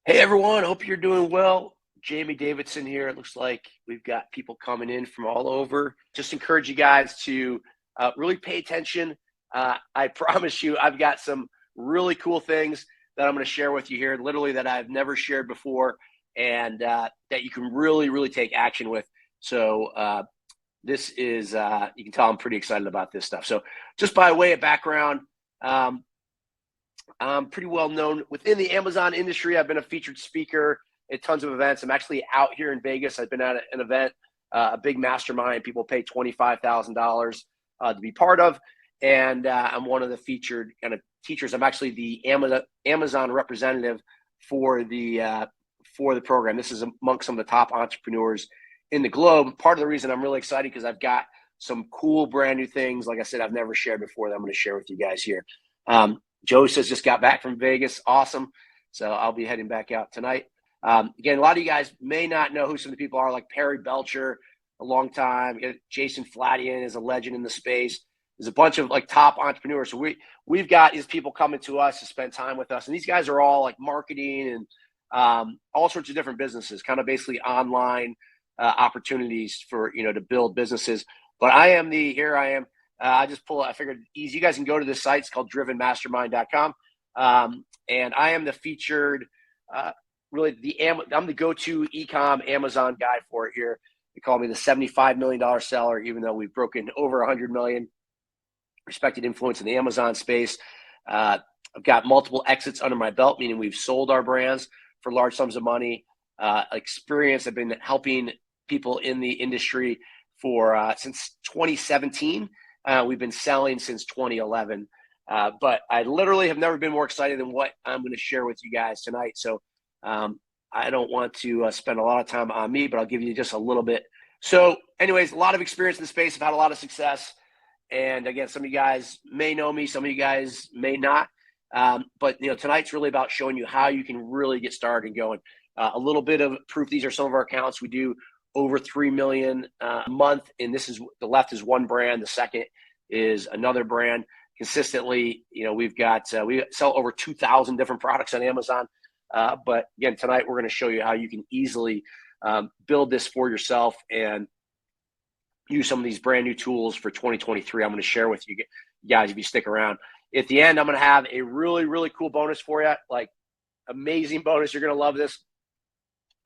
Hey everyone, hope you're doing well. Jamie Davidson here. It looks like we've got people coming in from all over. Just encourage you guys to really pay attention. I promise you, I've got some really cool things that I'm going to share with you here, literally that I've never shared before, and that you can really take action with. So this is, you can tell I'm pretty excited about this stuff. So just by way of background, I'm pretty well known within the Amazon industry. I've been a featured speaker at tons of events. I'm actually out here in Vegas. I've been at an event, a big mastermind. People pay $25,000 to be part of. And I'm one of the featured kind of teachers. I'm actually the Amazon representative for the program. This is amongst some of the top entrepreneurs in the globe. Part of the reason I'm really excited because I've got some cool brand new things, like I said, I've never shared before that I'm going to share with you guys here. Joe says just got back from Vegas. Awesome. So I'll be heading back out tonight. Again, a lot of you guys may not know who some of the people are, like Perry Belcher, a long time. Jason Flatian is a legend in the space. There's a bunch of like top entrepreneurs. So we've got these people coming to us to spend time with us. And these guys are all like marketing and all sorts of different businesses, kind of basically online opportunities for, to build businesses. But I am I just I figured easy. You guys can go to this site. It's called drivenmastermind.com. And I am the featured, I'm the go-to e-com Amazon guy for it here. They call me the $75 million seller, even though we've broken over 100 million. Respected influence in the Amazon space. I've got multiple exits under my belt, meaning we've sold our brands for large sums of money. Experience. I've been helping people in the industry for since 2017. We've been selling since 2011, but I literally have never been more excited than what I'm going to share with you guys tonight. So I don't want to spend a lot of time on me, but I'll give you just a little bit. So anyways, a lot of experience in the space. I've had a lot of success. And again, some of you guys may know me, some of you guys may not. But tonight's really about showing you how you can really get started and going. A little bit of proof. These are some of our accounts. We do over 3 million a month. And this is the left is one brand. The second is another brand. Consistently, we sell over 2,000 different products on Amazon. But again, tonight we're going to show you how you can easily build this for yourself and use some of these brand new tools for 2023. I'm going to share with you guys if you stick around. At the end, I'm going to have a really cool bonus for you, like amazing bonus. You're going to love this.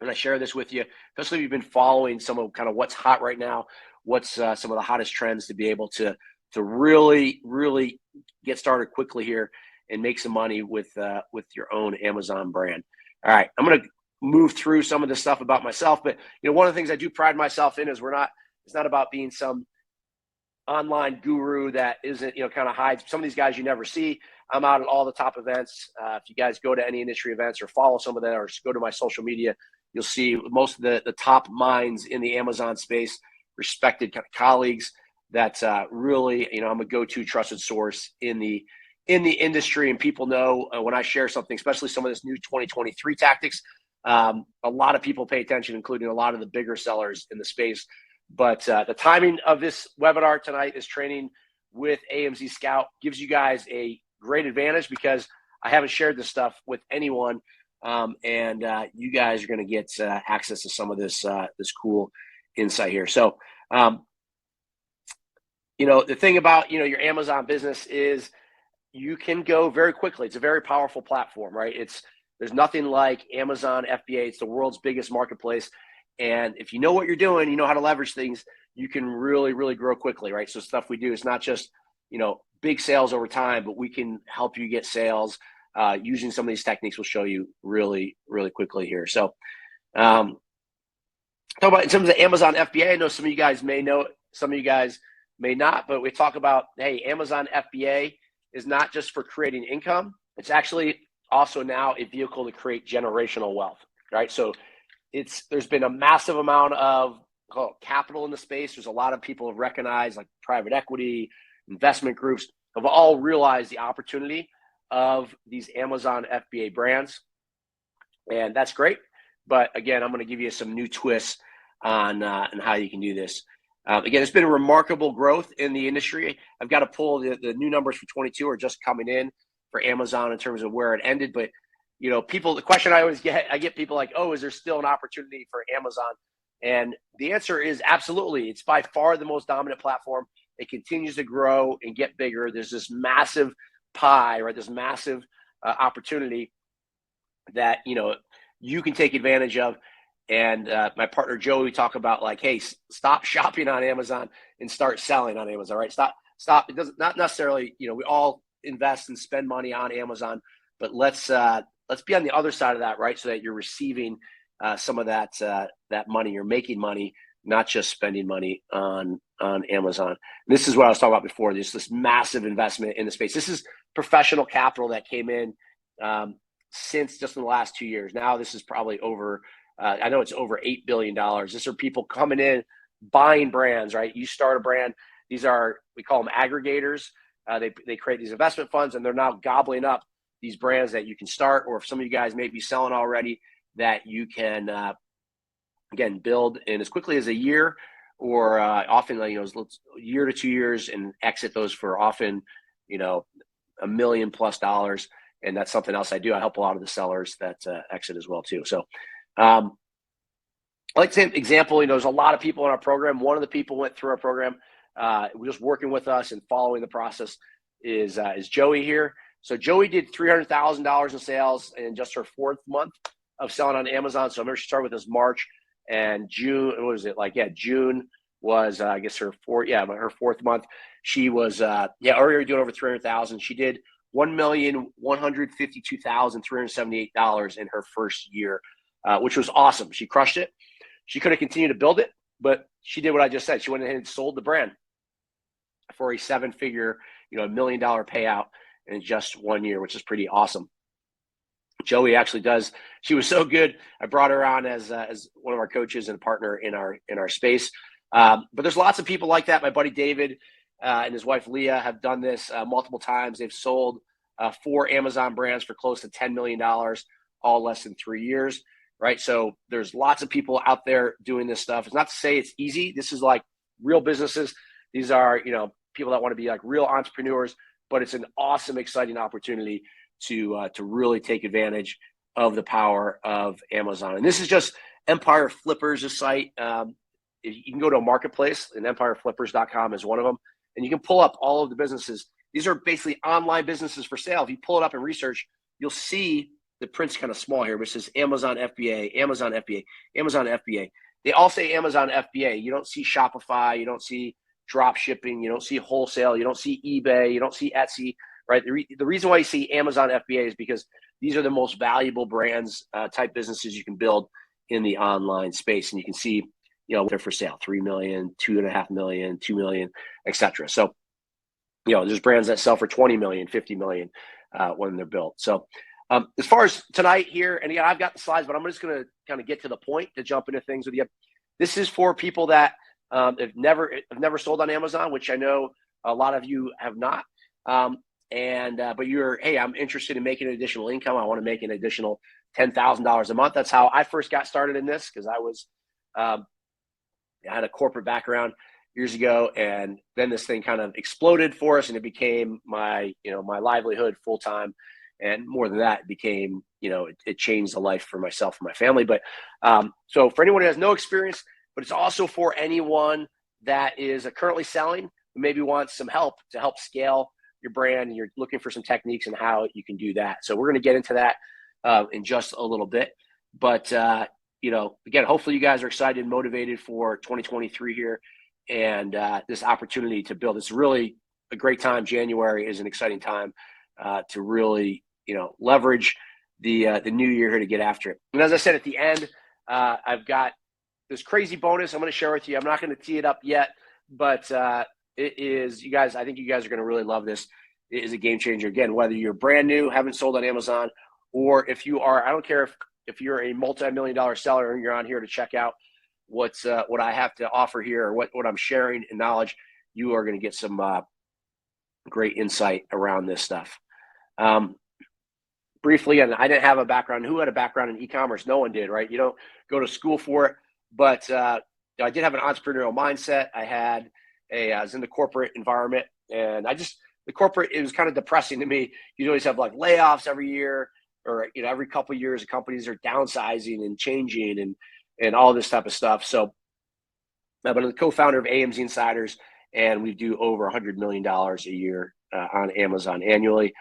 And I share this with you, especially if you've been following some of kind of what's hot right now, what's some of the hottest trends to be able to really get started quickly here and make some money with your own Amazon brand. All right, I'm going to move through some of the stuff about myself, but one of the things I do pride myself in is it's not about being some online guru that isn't, kind of hides. Some of these guys you never see. I'm out at all the top events. If you guys go to any industry events or follow some of them or just go to my social media, you'll see most of the top minds in the Amazon space, respected kind of colleagues that really, I'm a go-to trusted source in the industry. And people know when I share something, especially some of this new 2023 tactics, a lot of people pay attention, including a lot of the bigger sellers in the space. But the timing of this webinar tonight is training with AMZScout. Gives you guys a great advantage because I haven't shared this stuff with anyone. And you guys are going to get access to some of this cool insight here. So, the thing about, your Amazon business is you can go very quickly. It's a very powerful platform, right? There's nothing like Amazon FBA. It's the world's biggest marketplace. And if you know what you're doing, you know how to leverage things, you can really grow quickly, right? So stuff we do is not just, big sales over time, but we can help you get sales using some of these techniques we'll show you really quickly here. So talk about in terms of Amazon FBA, I know some of you guys may know, some of you guys may not, but we talk about, hey, Amazon FBA is not just for creating income. It's actually also now a vehicle to create generational wealth, right? So there's been a massive amount of capital in the space. There's a lot of people have recognized, like private equity, investment groups, have all realized the opportunity of these Amazon FBA brands. And that's great. But again, I'm going to give you some new twists on how you can do this. Again, it's been a remarkable growth in the industry. I've got to pull the new numbers for 22 are just coming in for Amazon in terms of where it ended. But, the question I always get people like, oh, is there still an opportunity for Amazon? And the answer is absolutely. It's by far the most dominant platform. It continues to grow and get bigger. There's this massive pie, right? This massive opportunity that, you can take advantage of. And my partner, Joey, talk about like, hey, stop shopping on Amazon and start selling on Amazon, right? Stop. It doesn't, not necessarily, we all invest and spend money on Amazon, but let's be on the other side of that, right? So that you're receiving some of that money. You're making money, not just spending money on Amazon. And this is what I was talking about before. There's this massive investment in the space. This is professional capital that came in since just in the last 2 years. Now this is probably over, I know it's over $8 billion. These are people coming in, buying brands, right? You start a brand. These are, we call them aggregators. They create these investment funds, and they're now gobbling up these brands that you can start, or if some of you guys may be selling already, that you can, again, build in as quickly as a year, or often, a year to 2 years, and exit those for often, $1 million+ dollars. And that's something else I do. I help a lot of the sellers that exit as well too. So like an example, there's a lot of people in our program. One of the people went through our program, just working with us and following the process is Joey here. So Joey did $300,000 in sales in just her 4th month of selling on Amazon. So I remember she started with us March, and June, what was it like? Yeah, June was I guess her 4th month. She was already doing over 300,000. She did $1,152,378 in her first year, which was awesome. She crushed it. She could have continued to build it, but she did what I just said. She went ahead and sold the brand for a 7-figure, $1 million payout in just 1 year, which is pretty awesome. Joey actually does. She was so good, I brought her on as one of our coaches and a partner in our space. But there's lots of people like that. My buddy David and his wife Leah have done this multiple times. They've sold 4 Amazon brands for close to $10 million, all less than 3 years, right? So there's lots of people out there doing this stuff. It's not to say it's easy. This is like real businesses. These are, people that want to be like real entrepreneurs, but it's an awesome, exciting opportunity to really take advantage of the power of Amazon. And this is just Empire Flippers' site. You can go to a marketplace, and empireflippers.com is one of them, and you can pull up all of the businesses. These are basically online businesses for sale. If you pull it up and research, you'll see the print's kind of small here, which says Amazon FBA, Amazon FBA, Amazon FBA. They all say Amazon FBA. You don't see Shopify. You don't see drop shipping. You don't see wholesale. You don't see eBay. You don't see Etsy, right? The reason why you see Amazon FBA is because these are the most valuable brands, type businesses you can build in the online space. And you can see, they're for sale, 3 million, 2.5 million, 2 million, et cetera. So, there's brands that sell for 20 million, 50 million when they're built. So as far as tonight here, and again, I've got the slides, but I'm just going to kind of get to the point to jump into things with you. This is for people that have never sold on Amazon, which I know a lot of you have not. But hey, I'm interested in making an additional income. I want to make an additional $10,000 a month. That's how I first got started in this, because I had a corporate background years ago, and then this thing kind of exploded for us, and it became my livelihood full time. And more than that, it became, it changed the life for myself and my family. But so for anyone who has no experience, but it's also for anyone that is currently selling, who maybe wants some help to help scale your brand, and you're looking for some techniques and how you can do that. So we're going to get into that in just a little bit. But, again, hopefully you guys are excited and motivated for 2023 here, and this opportunity to build. It's really a great time. January is an exciting time to really, leverage the new year here to get after it. And as I said at the end, I've got this crazy bonus I'm going to share with you. I'm not going to tee it up yet, but it is, I think you guys are going to really love this. It is a game changer. Again, whether you're brand new, haven't sold on Amazon, or if you are, I don't care if you're a multi-million-dollar seller and you're on here to check out what I have to offer here, or what I'm sharing in knowledge, you are going to get some great insight around this stuff. Briefly, and I didn't have a background. Who had a background in e-commerce? No one did, right? You don't go to school for it. But I did have an entrepreneurial mindset. I was in the corporate environment, and the corporate, it was kind of depressing to me. You always have like layoffs every year. or, every couple of years, companies are downsizing and changing and all this type of stuff. So, but I'm the co-founder of AMZ Insiders, and we do over $100 million a year on Amazon annually.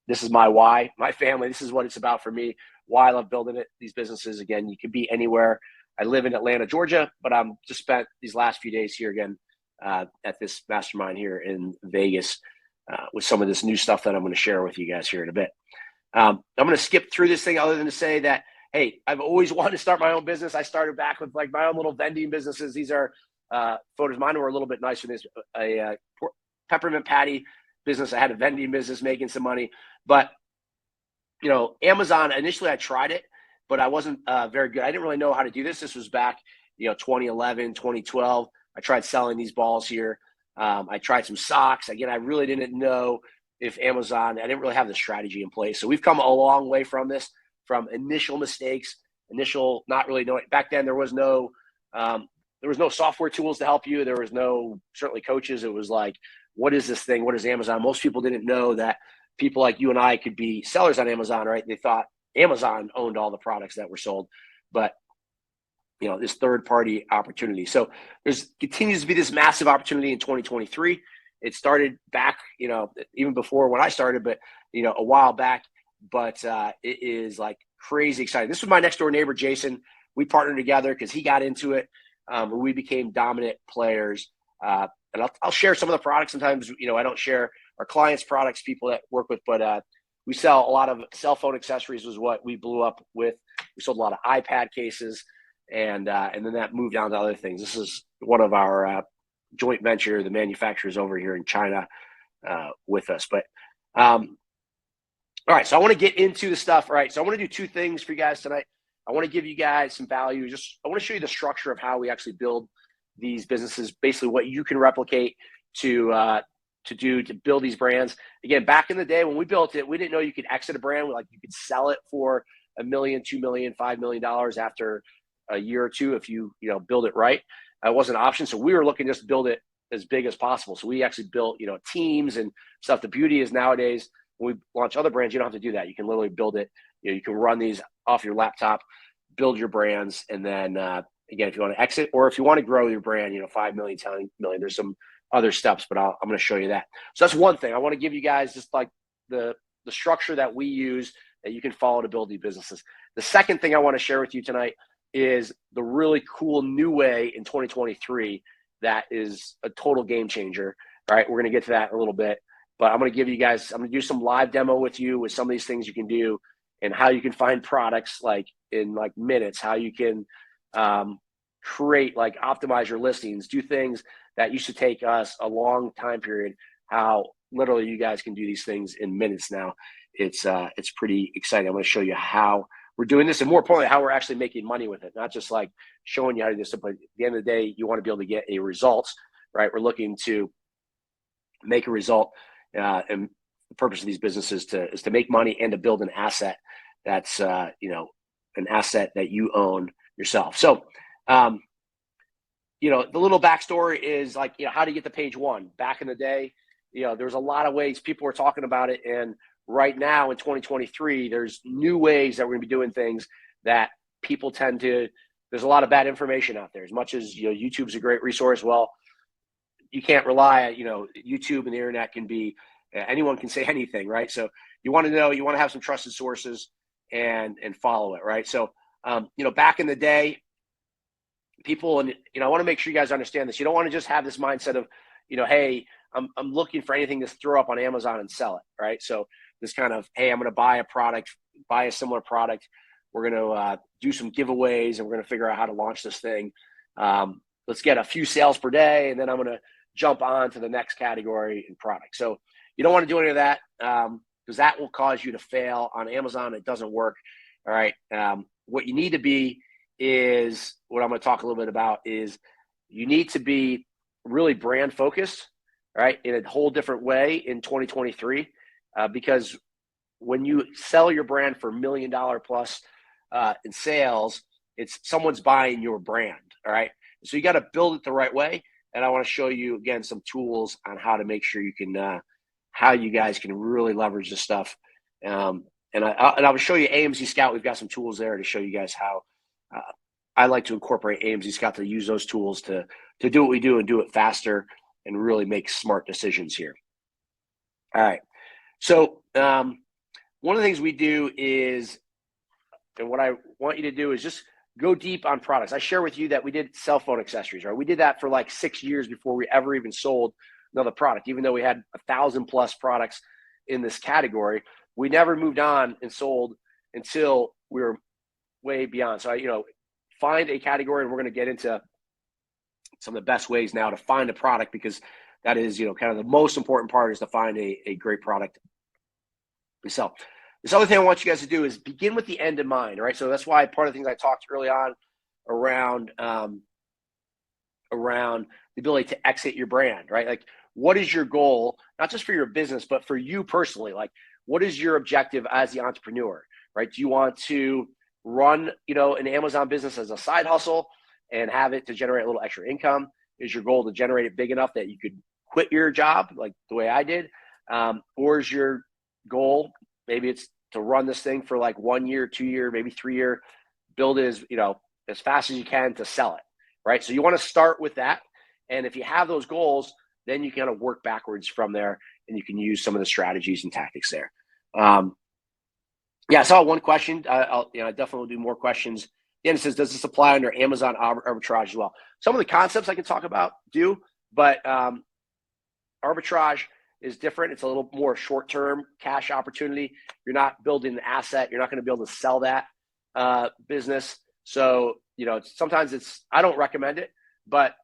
This is my why, my family. This is what it's about for me. Why I love building these businesses. Again, you can be anywhere. I live in Atlanta, Georgia, but I'm just spent these last few days here again at this mastermind here in Vegas with some of this new stuff that I'm going to share with you guys here in a bit. I'm going to skip through this thing other than to say that, hey, I've always wanted to start my own business. I started back with like my own little vending businesses. These are photos. Mine were a little bit nicer than this. A peppermint patty business. I had a vending business making some money. But, Amazon, initially I tried it, but I wasn't very good. I didn't really know how to do this. This was back, 2011, 2012. I tried selling these balls here. I tried some socks. Again, I really didn't know if Amazon, I didn't really have the strategy in place. So we've come a long way from this, from initial mistakes, not really knowing. Back then, there was no software tools to help you. There was no, certainly coaches. It was like, what is this thing? What is Amazon? Most people didn't know that people like you and I could be sellers on Amazon, right? They thought Amazon owned all the products that were sold, but this third-party opportunity. So continues to be this massive opportunity in 2023. It started back, even before when I started, but a while back. But it is like crazy exciting. This was my next door neighbor, Jason. We partnered together because he got into it. We became dominant players. And I'll share some of the products. Sometimes, I don't share our clients' products, people that work with, but we sell a lot of cell phone accessories was what we blew up with. We sold a lot of iPad cases, and then that moved down to other things. This is one of our joint venture, the manufacturers over here in China with us. But all right, so I want to get into the stuff. All right, so I want to do two things for you guys tonight. I want to give you guys some value. I want to show you the structure of how we actually build these businesses, basically what you can replicate to build these brands. Again, back in the day when we built it, we didn't know you could exit a brand. You could sell it for $1 million, $2 million, $5 million after a year or two if you build it right. It wasn't an option. So we were looking just to build it as big as possible. So we actually built, teams and stuff. The beauty is nowadays when we launch other brands, you don't have to do that. You can literally build it. You can run these off your laptop, build your brands, and then again, if you want to exit or if you want to grow your brand, 5 million, 10 million, there's some other steps, but I'm going to show you that. So that's one thing. I want to give you guys just like the structure that we use that you can follow to build these businesses. The second thing I want to share with you tonight is the really cool new way in 2023 that is a total game changer. All right, we're going to get to that in a little bit, but I'm going to do some live demo with you with some of these things you can do and how you can find products like in like minutes, how you can create, like optimize your listings, do things that used to take us a long time period, how literally you guys can do these things in minutes now. It's pretty exciting. I'm going to show you how we're doing this, and more importantly, how we're actually making money with it. Not just like showing you how to do this, but at the end of the day, you want to be able to get a result, right? We're looking to make a result, and the purpose of these businesses is to make money and to build an asset that's an asset that you own yourself. So, the little backstory is like, how do you get to page one? Back in the day, there's a lot of ways people were talking about it, and right now in 2023, there's new ways that we're going to be doing things that people there's a lot of bad information out there. As much as, YouTube's a great resource, well, you can't rely on, YouTube and the internet can be, anyone can say anything, right? So you want to have some trusted sources and follow it, right? So, back in the day, people, and, I want to make sure you guys understand this. You don't want to just have this mindset of, hey, I'm looking for anything to throw up on Amazon and sell it, right? So this kind of, hey, I'm going to buy a similar product. We're going to do some giveaways, and we're going to figure out how to launch this thing. Let's get a few sales per day, and then I'm going to jump on to the next category in product. So you don't want to do any of that because that will cause you to fail on Amazon. It doesn't work. All right. What you need to be is what I'm going to talk a little bit about is you need to be really brand focused, right, in a whole different way in 2023, because when you sell your brand for $1 million plus in sales, it's someone's buying your brand. All right. So you got to build it the right way. And I want to show you again, some tools on how to make sure you can, how you guys can really leverage this stuff And I will show you AMZScout. We've got some tools there to show you guys how I like to incorporate AMZScout to use those tools to do what we do and do it faster and really make smart decisions here. All right. So one of the things we do is, and what I want you to do is just go deep on products. I share with you that we did cell phone accessories, right? We did that for like 6 years before we ever even sold another product. Even though we had 1,000+ products in this category, we never moved on and sold until we were way beyond. So, find a category, and we're going to get into some of the best ways now to find a product, because that is, kind of the most important part, is to find a great product to sell. This other thing I want you guys to do is begin with the end in mind, right? So that's why part of the things I talked early on around the ability to exit your brand, right? Like, what is your goal, not just for your business, but for you personally? Like, what is your objective as the entrepreneur, right? Do you want to run, an Amazon business as a side hustle and have it to generate a little extra income? Is your goal to generate it big enough that you could quit your job like the way I did? Or is your goal, maybe it's to run this thing for like 1 year, 2 year, maybe 3 year, build it as fast as you can to sell it, right? So you want to start with that. And if you have those goals, then you kind of work backwards from there, and you can use some of the strategies and tactics there. I saw one question. I definitely will do more questions. Again, it says, does this apply under Amazon arbitrage as well? Some of the concepts I can talk about do, but arbitrage is different. It's a little more short-term cash opportunity. You're not building the asset. You're not going to be able to sell that business. So, sometimes I don't recommend it, but,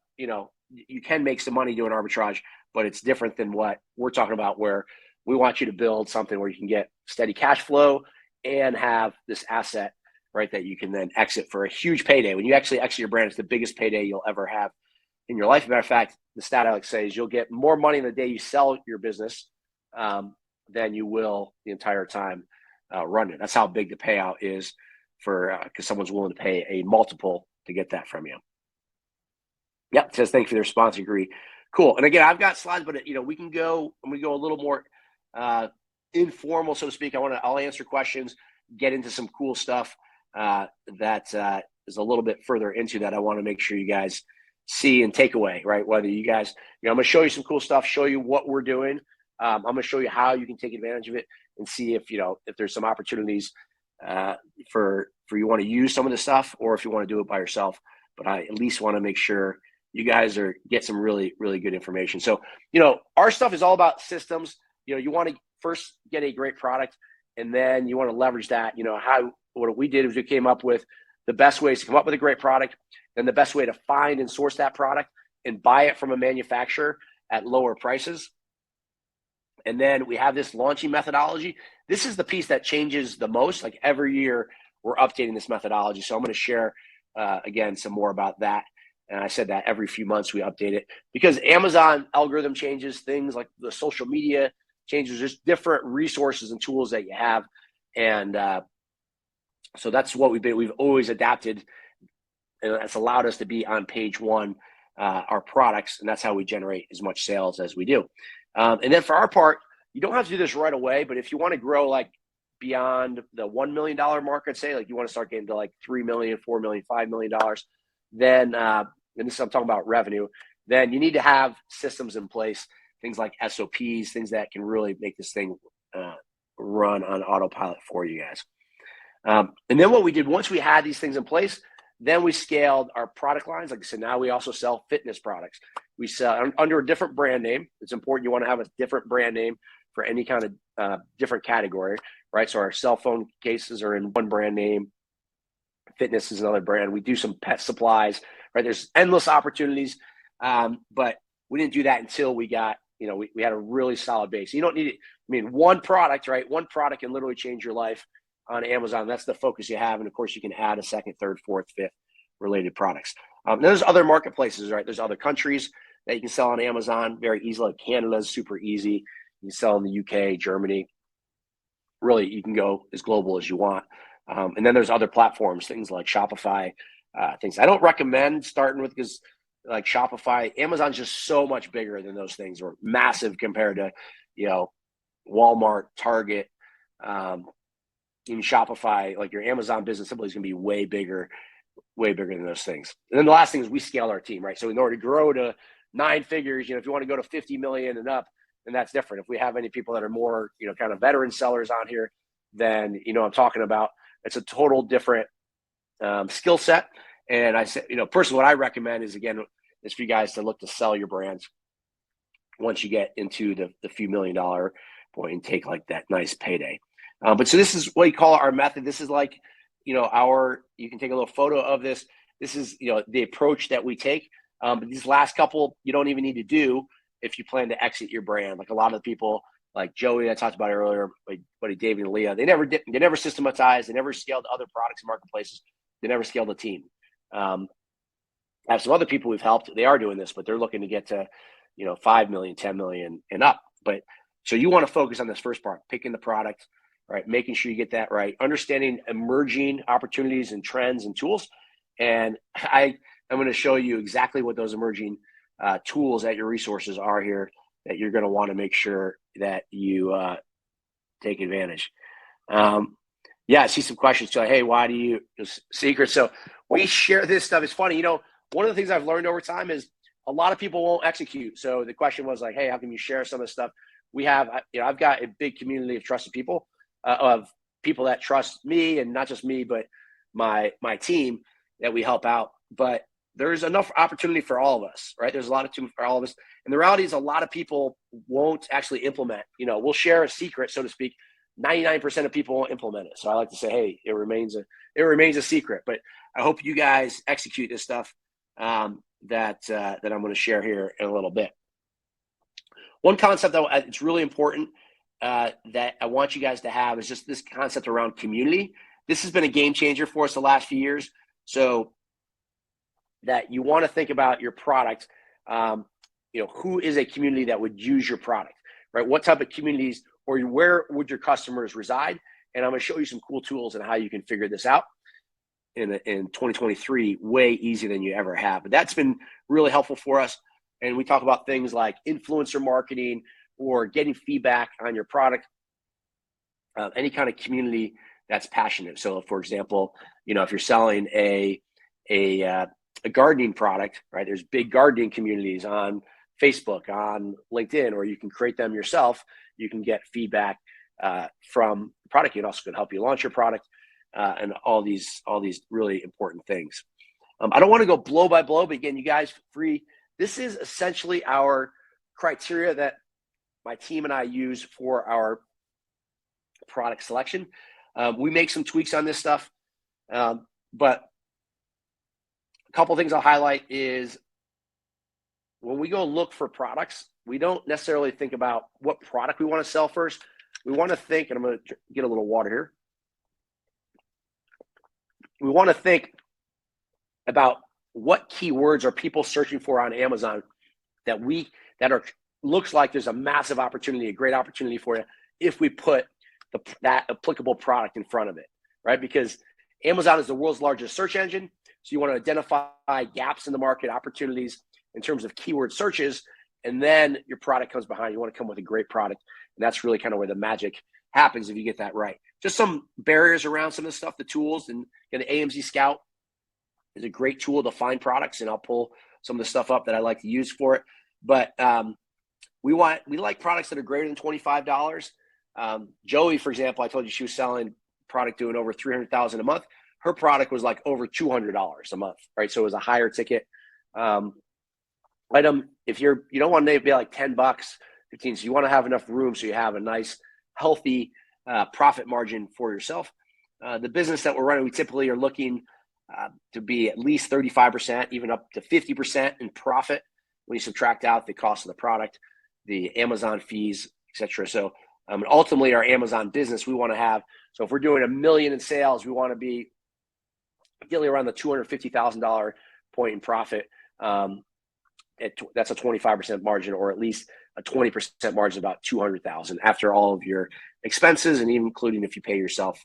you can make some money doing arbitrage, but it's different than what we're talking about, where we want you to build something where you can get steady cash flow and have this asset, right, that you can then exit for a huge payday. When you actually exit your brand, it's the biggest payday you'll ever have in your life. As a matter of fact, the stat I like to say is you'll get more money the day you sell your business than you will the entire time running it. That's how big the payout is because someone's willing to pay a multiple to get that from you. Yep, it says thank you for the response. Agree. Cool. And again, I've got slides, but we can go a little more informal, so to speak. I'll answer questions, get into some cool stuff that is a little bit further into that. I want to make sure you guys see and take away, right? Whether you guys, I'm going to show you some cool stuff, show you what we're doing. I'm going to show you how you can take advantage of it and see if there's some opportunities for you want to use some of the stuff, or if you want to do it by yourself. But I at least want to make sure you guys get some really, really good information. So, our stuff is all about systems. You want to first get a great product, and then you want to leverage that. What we did is we came up with the best ways to come up with a great product, and the best way to find and source that product and buy it from a manufacturer at lower prices. And then we have this launching methodology. This is the piece that changes the most. Like, every year we're updating this methodology. So I'm going to share, again, some more about that. And I said that every few months we update it, because Amazon algorithm changes, things like the social media changes, just different resources and tools that you have. And so that's what we've always adapted, and that's allowed us to be on page one, our products. And that's how we generate as much sales as we do. And then for our part, you don't have to do this right away, but if you want to grow like beyond the $1 million mark, I'd say, like, you want to start getting to like $3 million, $4 million, $5 million, then, and this is, I'm talking about revenue, then you need to have systems in place, things like SOPs, things that can really make this thing run on autopilot for you guys. And then what we did, once we had these things in place, then we scaled our product lines. Like I said, now we also sell fitness products. We sell under a different brand name. It's important you want to have a different brand name for any kind of different category, right? So our cell phone cases are in one brand name. Fitness is another brand. We do some pet supplies, right? There's endless opportunities, but we didn't do that until we got, we had a really solid base. You don't need it. I mean, one product, right? One product can literally change your life on Amazon. That's the focus you have. And of course, you can add a second, third, fourth, fifth related products. There's other marketplaces, right? There's other countries that you can sell on Amazon very easily. Like Canada is super easy. You can sell in the UK, Germany. Really, you can go as global as you want. And then there's other platforms, things like Shopify, things I don't recommend starting with, because like Shopify, Amazon's just so much bigger than those things, or massive compared to, Walmart, Target, in Shopify, like your Amazon business simply is going to be way bigger than those things. And then the last thing is we scale our team, right? So in order to grow to 9 figures, if you want to go to 50 million and up, then that's different. If we have any people that are more, kind of veteran sellers on here, then, I'm talking about, it's a total different skill set. And I said, personally, what I recommend is, again, is for you guys to look to sell your brands once you get into the few $1 million point and take like that nice payday. But so this is what you call our method. This is like, you can take a little photo of this. This is, the approach that we take. But these last couple, you don't even need to do if you plan to exit your brand. Like a lot of the people, like Joey, I talked about earlier, my buddy David and Leah, they never systematized. They never scaled other products and marketplaces. They never scaled a team. I have some other people we've helped. They are doing this, but they're looking to get to, 5 million, 10 million and up. But so you want to focus on this first part, picking the product, right? Making sure you get that right, understanding emerging opportunities and trends and tools. And I'm going to show you exactly what those emerging tools at your resources are here that you're going to want to make sure that you take advantage. I see some questions. So, hey, why do you secret? So we share this stuff. It's funny. One of the things I've learned over time is a lot of people won't execute. So the question was like, hey, how can you share some of the stuff? We have, I've got a big community of trusted people, of people that trust me, and not just me, but my team that we help out. But there's enough opportunity for all of us, right? There's a lot of opportunity for all of us. And the reality is a lot of people won't actually implement. We'll share a secret, so to speak. 99% of people won't implement it. So I like to say, hey, it remains a secret. But I hope you guys execute this stuff that I'm going to share here in a little bit. One concept though, it's really important that I want you guys to have is just this concept around community. This has been a game changer for us the last few years. So that you want to think about your product, who is a community that would use your product, right? What type of communities, or where would your customers reside? And I'm going to show you some cool tools and how you can figure this out in 2023, way easier than you ever have. But that's been really helpful for us. And we talk about things like influencer marketing or getting feedback on your product, any kind of community that's passionate. So for example, if you're selling a gardening product, right? There's big gardening communities on Facebook, on LinkedIn, or you can create them yourself. You can get feedback from the product. It also can help you launch your product and all these really important things. I don't want to go blow by blow, but again, you guys free. This is essentially our criteria that my team and I use for our product selection. We make some tweaks on this stuff, but a couple things I'll highlight is when we go look for products, we don't necessarily think about what product we want to sell first. We want to think, and I'm going to get a little water here. We want to think about what keywords are people searching for on Amazon that looks like there's a massive opportunity, a great opportunity for you if we put that applicable product in front of it, right? Because Amazon is the world's largest search engine. So you want to identify gaps in the market, opportunities in terms of keyword searches, and then your product comes behind. You want to come with a great product. And that's really kind of where the magic happens if you get that right. Just some barriers around some of the stuff, the tools, and the AMZScout is a great tool to find products, and I'll pull some of the stuff up that I like to use for it. But we like products that are greater than $25. Joey, for example, I told you she was selling product doing over $300,000 a month. Her product was like over $200 a month, right? So it was a higher ticket item. If you don't want to be like $10, 15, so you want to have enough room so you have a nice, healthy profit margin for yourself. The business that we're running, we typically are looking to be at least 35%, even up to 50% in profit when you subtract out the cost of the product, the Amazon fees, etc. So ultimately, our Amazon business, we want to have, so if we're doing $1 million in sales, we want to be ideally around the $250,000 point in profit. That's a 25% margin, or at least a 20% margin, about $200,000 after all of your expenses, and even including if you pay yourself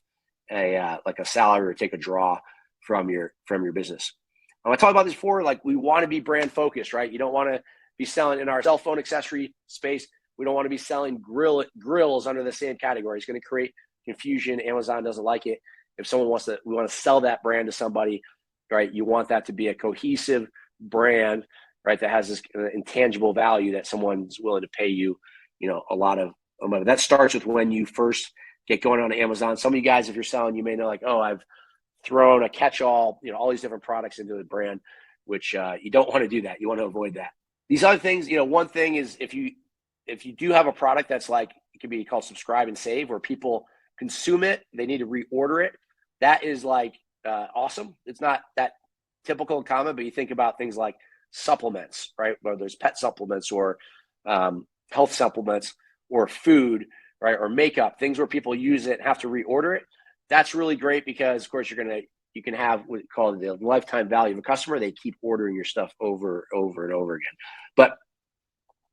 a salary or take a draw from your business. I talked about this before. Like, we want to be brand focused, right? You don't want to be selling in our cell phone accessory space. We don't want to be selling grills under the same category. It's going to create confusion. Amazon doesn't like it. If someone we want to sell that brand to somebody, right? You want that to be a cohesive brand, right? That has this intangible value that someone's willing to pay you, a lot of money. That starts with when you first get going on Amazon. Some of you guys, if you're selling, you may know like, oh, I've thrown a catch-all, all these different products into the brand, which you don't want to do that. You want to avoid that. These other things, one thing is if you do have a product that's like, it can be called subscribe and save, where people consume it, they need to reorder it. That is like awesome. It's not that typical and common, but you think about things like supplements, right? Whether there's pet supplements or health supplements or food, right? Or makeup, things where people use it and have to reorder it. That's really great because, of course, you can have what you call the lifetime value of a customer. They keep ordering your stuff over and over again. But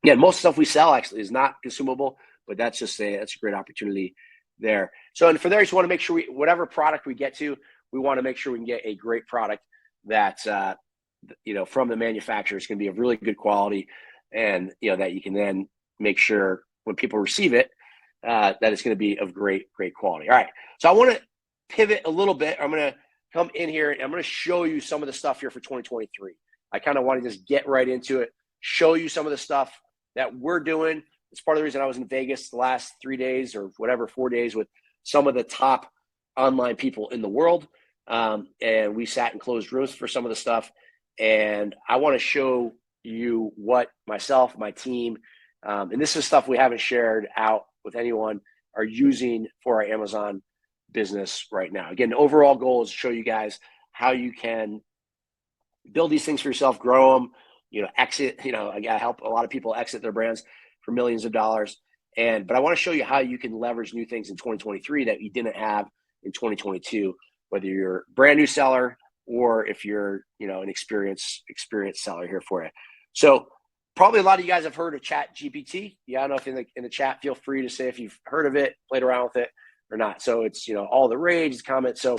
yeah, most stuff we sell actually is not consumable, but that's a great opportunity there. So, and for there, you just want to make sure whatever product we get to, we want to make sure we can get a great product that, from the manufacturer is going to be of really good quality, and, that you can then make sure when people receive it, that it's going to be of great quality. All right. So I want to pivot a little bit. I'm going to come in here and I'm going to show you some of the stuff here for 2023. I kind of want to just get right into it, show you some of the stuff that we're doing. It's part of the reason I was in Vegas the last 3 days or whatever, 4 days with some of the top online people in the world. And we sat in closed rooms for some of the stuff. And I want to show you what myself, my team, and this is stuff we haven't shared out with anyone, are using for our Amazon business right now. Again, the overall goal is to show you guys how you can build these things for yourself, grow them, exit, I help a lot of people exit their brands for millions of dollars. But I want to show you how you can leverage new things in 2023 that you didn't have in 2022, whether you're a brand new seller or if you're, an experienced seller here for you. So probably a lot of you guys have heard of ChatGPT. Yeah, I don't know if in the chat, feel free to say if you've heard of it, played around with it or not. So it's, all the rage, comments. So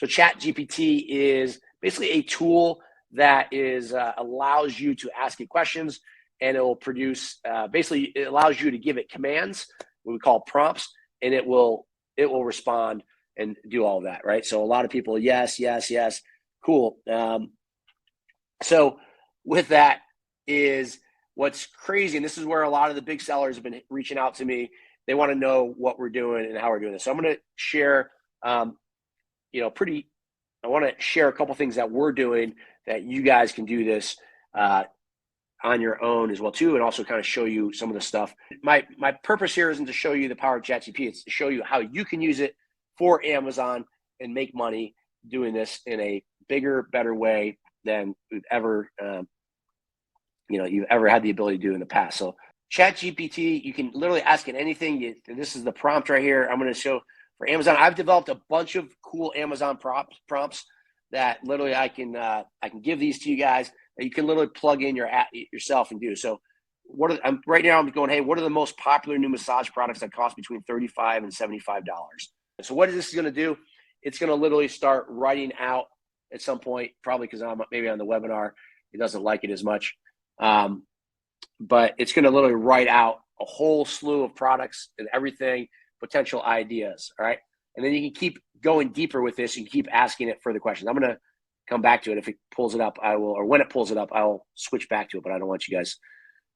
ChatGPT is basically a tool that allows you to ask it questions, and it will produce, basically it allows you to give it commands, what we call prompts, and it will respond and do all of that, right? So a lot of people, yes, cool. So with that is what's crazy, and this is where a lot of the big sellers have been reaching out to me. They want to know what we're doing and how we're doing this. So I'm going to share, I want to share a couple things that we're doing that you guys can do this on your own as well too, and also kind of show you some of the stuff. My purpose here isn't to show you the power of ChatGPT. It's to show you how you can use it for Amazon and make money doing this in a bigger, better way than we've ever, you've ever had the ability to do in the past. So ChatGPT, you can literally ask it anything. This is the prompt right here. I'm going to show for Amazon. I've developed a bunch of cool Amazon prompts that literally I can give these to you guys that you can literally plug in yourself and do. So right now I'm going, hey, what are the most popular new massage products that cost between $35 and $75? So what is this going to do? It's going to literally start writing out at some point, probably because I'm maybe on the webinar, it doesn't like it as much. But it's going to literally write out a whole slew of products and everything, potential ideas. All right. And then you can keep going deeper with this. You can keep asking it further questions. I'm going to come back to it. If it pulls it up, I will, or when it pulls it up, I'll switch back to it, but I don't want you guys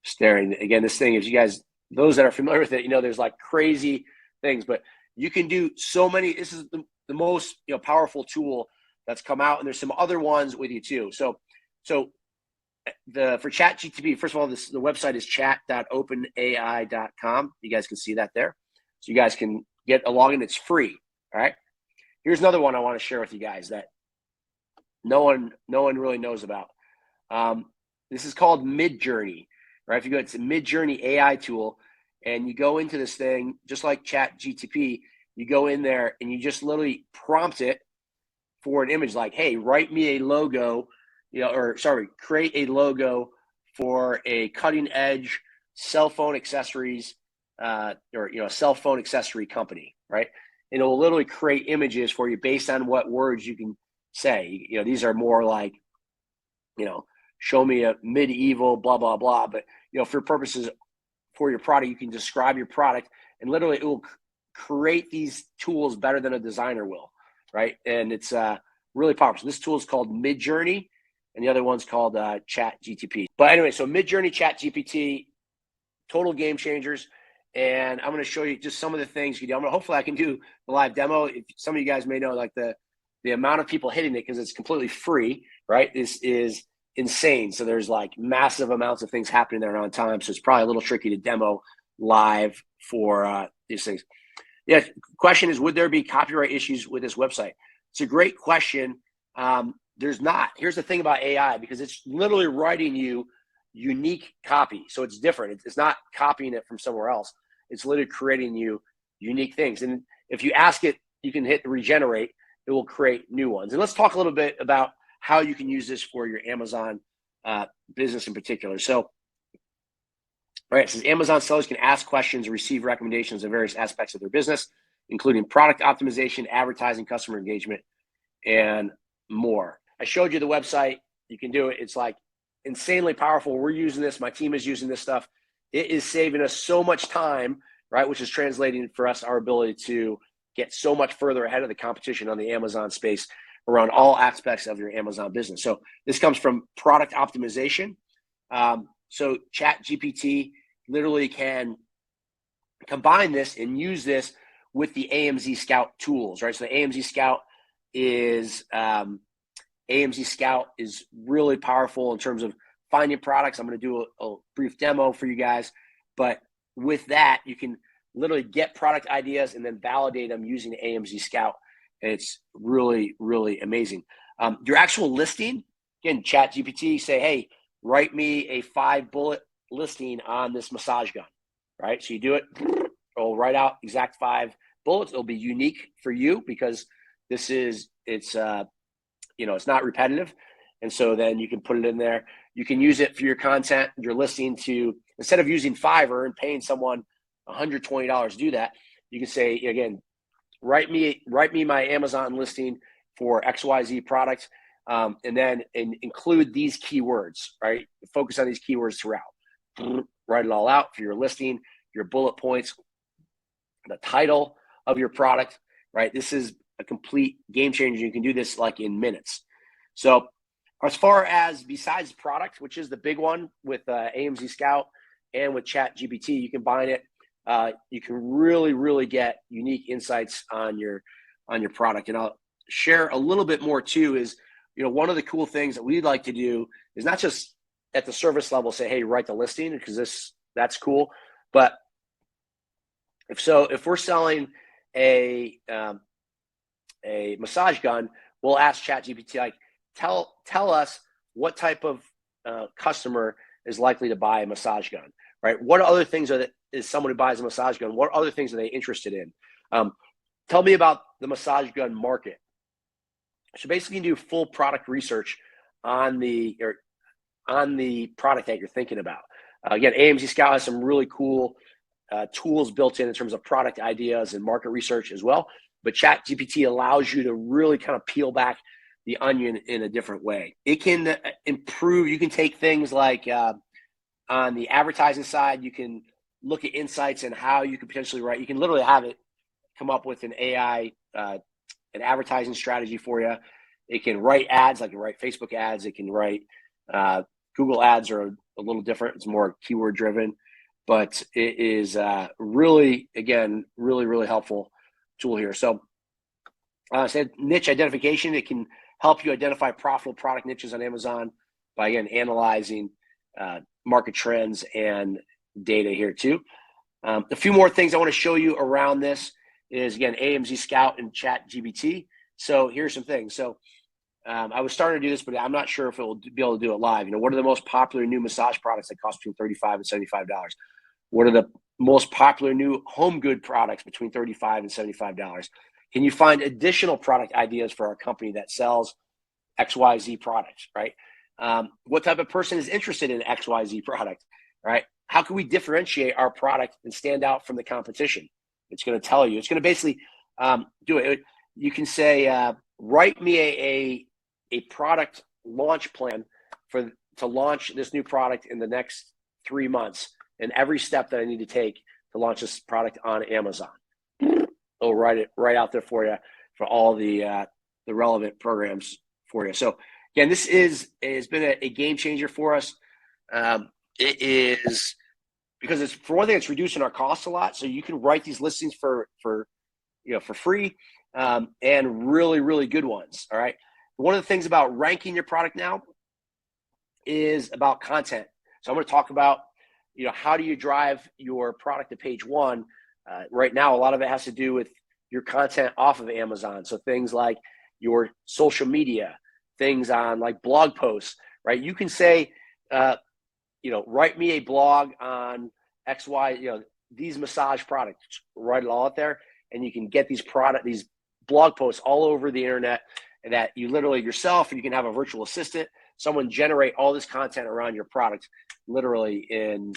staring. Again, this thing is, you guys, those that are familiar with it, there's like crazy things, but you can do so many. This is the most, powerful tool that's come out. And there's some other ones with you too. So for ChatGPT, first of all, the website is chat.openai.com. You guys can see that there. So you guys can get a login. It's free. All right. Here's another one I want to share with you guys that no one really knows about. This is called Midjourney, right? If you go, it's a Midjourney AI tool, and you go into this thing just like ChatGPT. You go in there and you just literally prompt it for an image, like, hey, write me a logo, create a logo for a cutting edge cell phone accessories, or a cell phone accessory company, right? And it will literally create images for you based on what words you can say. These are more like, show me a medieval blah blah blah. But for purposes for your product, you can describe your product, and literally it will create these tools better than a designer will, right? And it's really powerful. So this tool is called Midjourney, and the other one's called ChatGPT. But anyway, so Midjourney, ChatGPT, total game changers. And I'm going to show you just some of the things you do. Hopefully I can do the live demo. If some of you guys may know, like the amount of people hitting it, because it's completely free, right? This is insane. So there's like massive amounts of things happening there on time. So it's probably a little tricky to demo live for these things. Yeah. Question is, would there be copyright issues with this website? It's a great question. There's not. Here's the thing about AI, because it's literally writing you unique copy. So it's different. It's not copying it from somewhere else. It's literally creating you unique things. And if you ask it, you can hit regenerate. It will create new ones. And let's talk a little bit about how you can use this for your Amazon business in particular. So, all right, it says Amazon sellers can ask questions and receive recommendations in various aspects of their business, including product optimization, advertising, customer engagement, and more. I showed you the website. You can do it. It's like insanely powerful. We're using this. My team is using this stuff. It is saving us so much time, right? Which is translating for us our ability to get so much further ahead of the competition on the Amazon space around all aspects of your Amazon business. So this comes from product optimization. So ChatGPT literally can combine this and use this with the AMZScout tools, right? So the AMZScout is really powerful in terms of finding products. I'm going to do a brief demo for you guys, but with that, you can literally get product ideas and then validate them using AMZScout. And it's really, really amazing. Your actual listing, again, ChatGPT, say, hey, write me a 5-bullet listing on this massage gun, right? So you do it, it'll write out exact 5 bullets. It'll be unique for you because it's not repetitive. And so then you can put it in there. You can use it for your content, your listing, to, instead of using Fiverr and paying someone $120 to do that, you can say, again, write me my Amazon listing for XYZ product, and then include these keywords, right? Focus on these keywords throughout. Write it all out for your listing, your bullet points, the title of your product, right? This is a complete game changer. You can do this like in minutes. So as far as besides product, which is the big one with AMZScout and with ChatGPT, you combine it. You can really, really get unique insights on your product. And I'll share a little bit more too. Is one of the cool things that we'd like to do is not just at the service level say, hey, write the listing, because that's cool. But if we're selling a massage gun, we'll ask ChatGPT, like, tell us what type of customer is likely to buy a massage gun, right? What other things is someone who buys a massage gun? What other things are they interested in? Tell me about the massage gun market. So basically, you can do full product research on the product that you're thinking about. Again, AMZScout has some really cool tools built in terms of product ideas and market research as well. But ChatGPT allows you to really kind of peel back the onion in a different way. It can improve. You can take things like on the advertising side, you can look at insights and how you can potentially write. You can literally have it come up with an AI, an advertising strategy for you. It can write ads, like it can write Facebook ads. It can write Google ads are a little different. It's more keyword driven, but it is really, again, really, really helpful tool here. So I said niche identification. It can help you identify profitable product niches on Amazon by, again, analyzing market trends and data here too. A few more things I want to show you around this is, again, AMZScout and ChatGPT. So here's some things. So I was starting to do this, but I'm not sure if it will be able to do it live. What are the most popular new massage products that cost between $35 and $75? What are the most popular new home good products between $35 and $75? Can you find additional product ideas for our company that sells XYZ products, right? What type of person is interested in XYZ product, right? How can we differentiate our product and stand out from the competition? It's going to tell you. It's going to basically do it. You can say, write me a product launch plan to launch this new product in the next 3 months, and every step that I need to take to launch this product on Amazon. it'll write it right out there for you for all the relevant programs for you. So again, this has been a game changer for us. It is because it's, for one thing, it's reducing our costs a lot. So you can write these listings for free, and really, really good ones. All right. One of the things about ranking your product now is about content. So I'm going to talk about, how do you drive your product to page one? Right now, a lot of it has to do with your content off of Amazon. So things like your social media, things on like blog posts, right? You can say, write me a blog on XY, these massage products, write it all out there. And you can get these blog posts all over the internet that you literally yourself, and you can have a virtual assistant, someone generate all this content around your product literally in,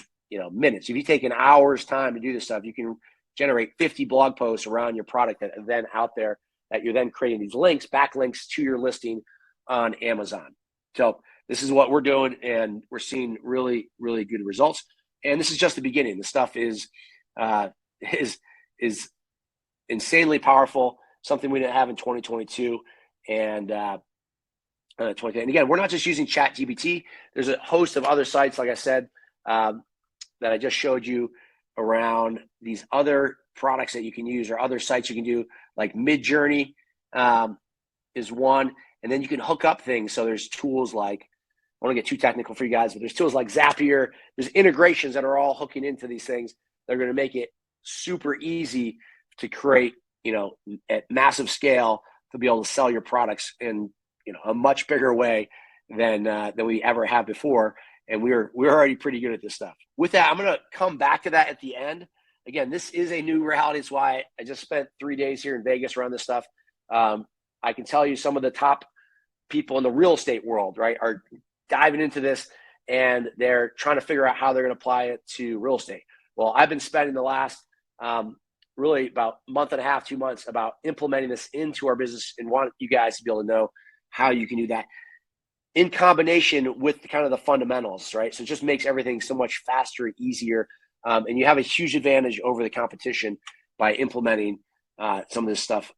minutes. If you take an hour's time to do this stuff, you can generate 50 blog posts around your product that are then out there, that you're then creating these links, backlinks to your listing on Amazon. So this is what we're doing, and we're seeing really, really good results. And this is just the beginning. The stuff is insanely powerful, something we didn't have in 2022 and 20. And again, we're not just using ChatGPT. There's a host of other sites, like I said, that I just showed you around these other products that you can use, or other sites you can do, like Midjourney is one. And then you can hook up things. So there's tools like, I don't want to get too technical for you guys, but there's tools like Zapier. There's integrations that are all hooking into these things. They're going to make it super easy to create, at massive scale, to be able to sell your products in, a much bigger way than we ever have before. And we're already pretty good at this stuff. With that, I'm going to come back to that at the end. Again, this is a new reality. It's why I just spent 3 days here in Vegas around this stuff. I can tell you some of the top people in the real estate world, right, are diving into this, and they're trying to figure out how they're going to apply it to real estate. Well, I've been spending the last really about a month and a half, 2 months, about implementing this into our business, and want you guys to be able to know how you can do that in combination with kind of the fundamentals, right? So it just makes everything so much faster, easier, and you have a huge advantage over the competition by implementing some of this stuff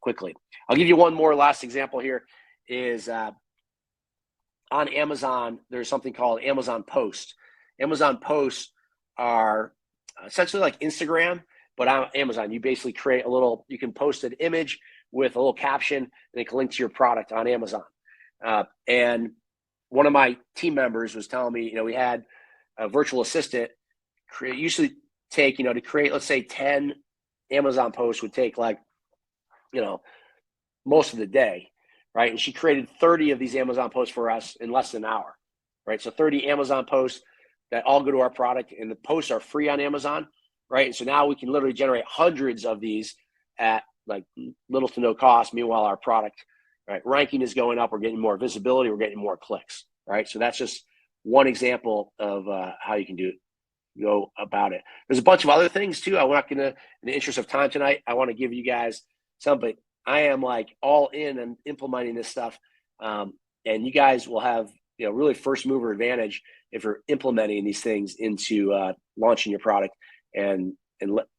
quickly. I'll give you one more last example here. Is on Amazon, there's something called Amazon Post. Amazon Posts are essentially like Instagram, but on Amazon, you basically create you can post an image with a little caption, and it can link to your product on Amazon. And one of my team members was telling me, we had a virtual assistant usually take, to create, let's say 10 Amazon posts would take like, most of the day, right? And she created 30 of these Amazon posts for us in less than an hour, right? So 30 Amazon posts that all go to our product, and the posts are free on Amazon, right? And so now we can literally generate hundreds of these at like little to no cost. Meanwhile, our product, right, ranking is going up. We're getting more visibility. We're getting more clicks, right? So that's just one example of how you can go about it. There's a bunch of other things too. I'm not going to, in the interest of time tonight, I want to give you guys some, but I am like all in and implementing this stuff. And you guys will have, really first mover advantage if you're implementing these things into launching your product and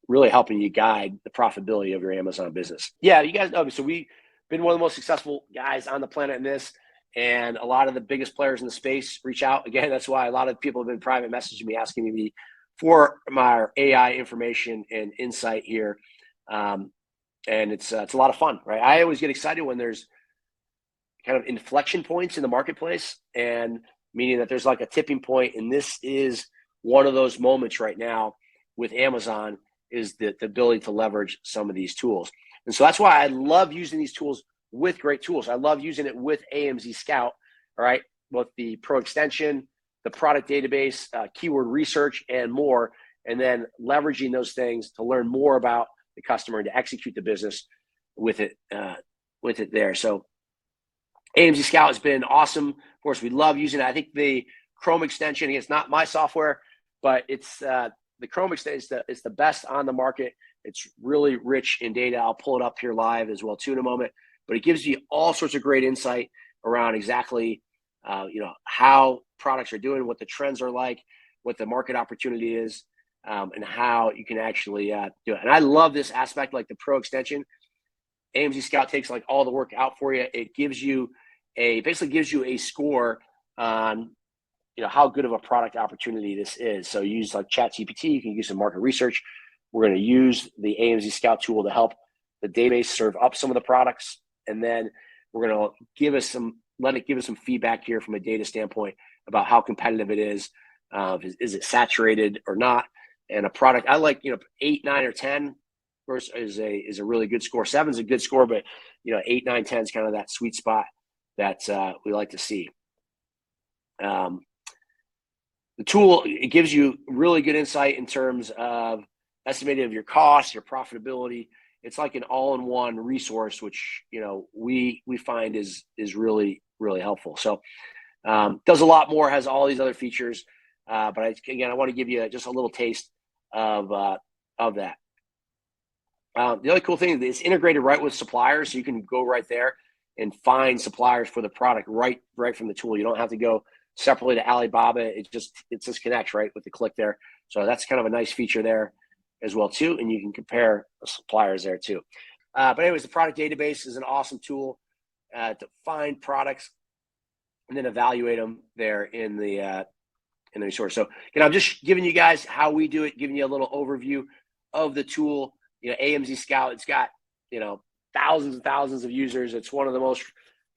really helping you guide the profitability of your Amazon business. Yeah, you guys know, so we've been one of the most successful guys on the planet in this, and a lot of the biggest players in the space reach out. Again, that's why a lot of people have been private messaging me, asking me for my AI information and insight here. And it's a lot of fun, right? I always get excited when there's kind of inflection points in the marketplace, and meaning that there's like a tipping point. And this is one of those moments right now with Amazon, is the ability to leverage some of these tools. And so that's why I love using these tools with great tools. I love using it with AMZScout, all right? Both the Pro Extension, the product database, keyword research, and more. And then leveraging those things to learn more about the customer and to execute the business with it there. So AMZScout has been awesome. Of course, we love using it. I think the Chrome extension, it's not my software, but it's the Chrome extension is the best on the market. It's really rich in data. I'll pull it up here live as well too in a moment, but it gives you all sorts of great insight around exactly how products are doing, what the trends are like, what the market opportunity is. and how you can actually do it. And I love this aspect, like the pro extension. AMZScout takes like all the work out for you. It gives you basically gives you a score on how good of a product opportunity this is. So you use like ChatGPT, you can use some market research. We're going to use the AMZScout tool to help the database serve up some of the products, and then we're going to let it give us some feedback here from a data standpoint about how competitive it is. Is it saturated or not? And a product I like, 8, 9, or 10 is a really good score. 7 is a good score, but 8, 9, 10 is kind of that sweet spot that we like to see. The tool, it gives you really good insight in terms of estimating of your costs, your profitability. It's like an all-in-one resource, which we find is really, really helpful. So does a lot more, has all these other features, but I want to give you just a little taste of that. The other cool thing is it's integrated right with suppliers, so you can go right there and find suppliers for the product right from the tool. You don't have to go separately to Alibaba. It just connects right with the click there. So that's kind of a nice feature there as well too, and you can compare the suppliers there too. But anyways, the product database is an awesome tool to find products and then evaluate them there in the resource. So I'm just giving you guys how we do it, giving you a little overview of the tool. AMZScout, it's got thousands and thousands of users. It's one of the most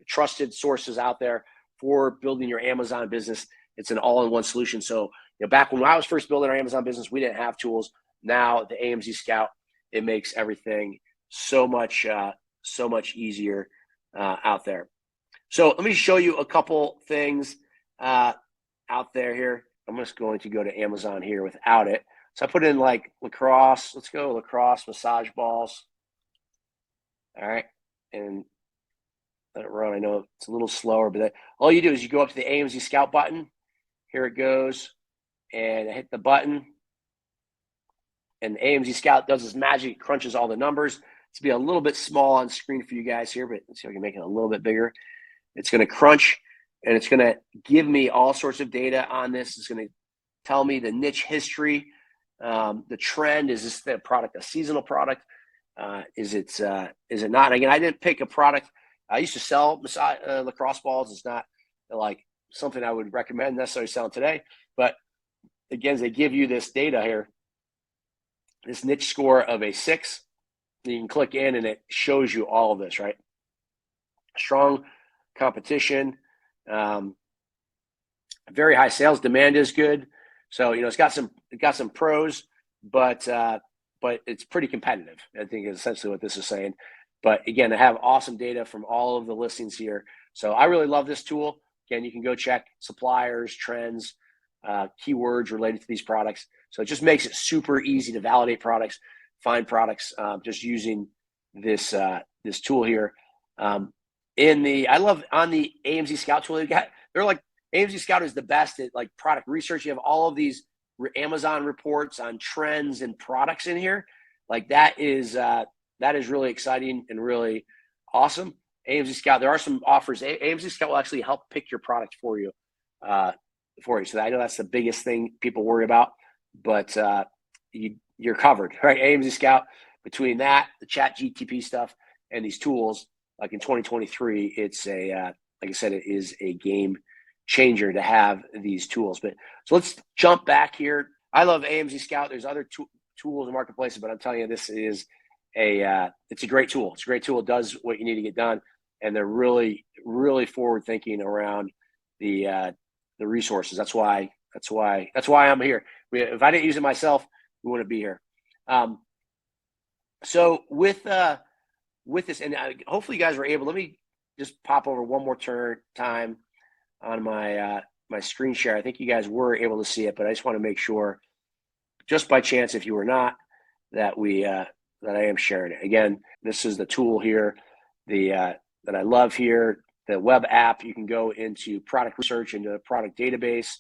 trusted sources out there for building your Amazon business. It's an all-in-one solution. So back when I was first building our Amazon business, we didn't have tools. Now the AMZScout, it makes everything so much easier out there. So let me show you a couple things out there here. I'm just going to go to Amazon here without it. So I put in like lacrosse. Let's go lacrosse massage balls. All right, and let it run. I know it's a little slower, but all you do is you go up to the AMZScout button. Here it goes, and I hit the button. And AMZScout does this magic, crunches all the numbers. It's be a little bit small on screen for you guys here, but let's see if I can make it a little bit bigger. It's going to crunch, and it's going to give me all sorts of data on this. It's going to tell me the niche history, the trend. Is this the product a seasonal product? Is it not? Again, I didn't pick a product. I used to sell lacrosse balls. It's not like something I would recommend necessarily selling today. But again, they give you this data here, this niche score of a 6. You can click in and it shows you all of this, right? Strong competition, very high sales, demand is good. So it's got some pros, but it's pretty competitive, I think is essentially what this is saying. But again, I have awesome data from all of the listings here. So I really love this tool. Again, you can go check suppliers, trends, keywords related to these products. So it just makes it super easy to validate products, find products, just using this tool here. I love on the AMZScout tool, they're like, AMZScout is the best at like product research. You have all of these Amazon reports on trends and products in here. Like that is really exciting and really awesome. AMZScout, there are some offers. AMZScout will actually help pick your product for you. So I know that's the biggest thing people worry about, but you're covered, right? AMZScout, between that, the ChatGPT stuff, and these tools, like in 2023, it's like I said, it is a game changer to have these tools. But so let's jump back here. I love AMZScout. There's other tools in marketplaces, but I'm telling you, this is it's a great tool. It's a great tool. It does what you need to get done, and they're really, really forward thinking around the resources. That's why I'm here. If I didn't use it myself, we wouldn't be here. So with this, and hopefully you guys were able. Let me just pop over one more time on my my screen share. I think you guys were able to see it, but I just want to make sure, just by chance, if you were not, that that I am sharing it. Again, this is the tool here, that I love here, the web app. You can go into product research, into the product database.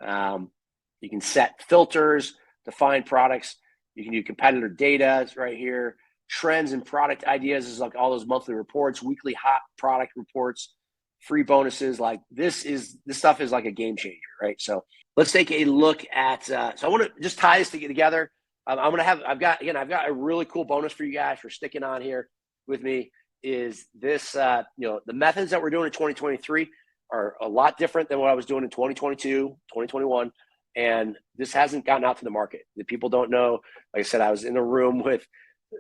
You can set filters to find products. You can do competitor data. It's right here. Trends and product ideas is like all those monthly reports, weekly hot product reports, free bonuses. Like this stuff is like a game changer, right? So let's take a look at, so I want to just tie this together. I've got a really cool bonus for you guys for sticking on here with me. Is this, the methods that we're doing in 2023 are a lot different than what I was doing in 2022, 2021. And this hasn't gotten out to the market. The people don't know. Like I said, I was in a room with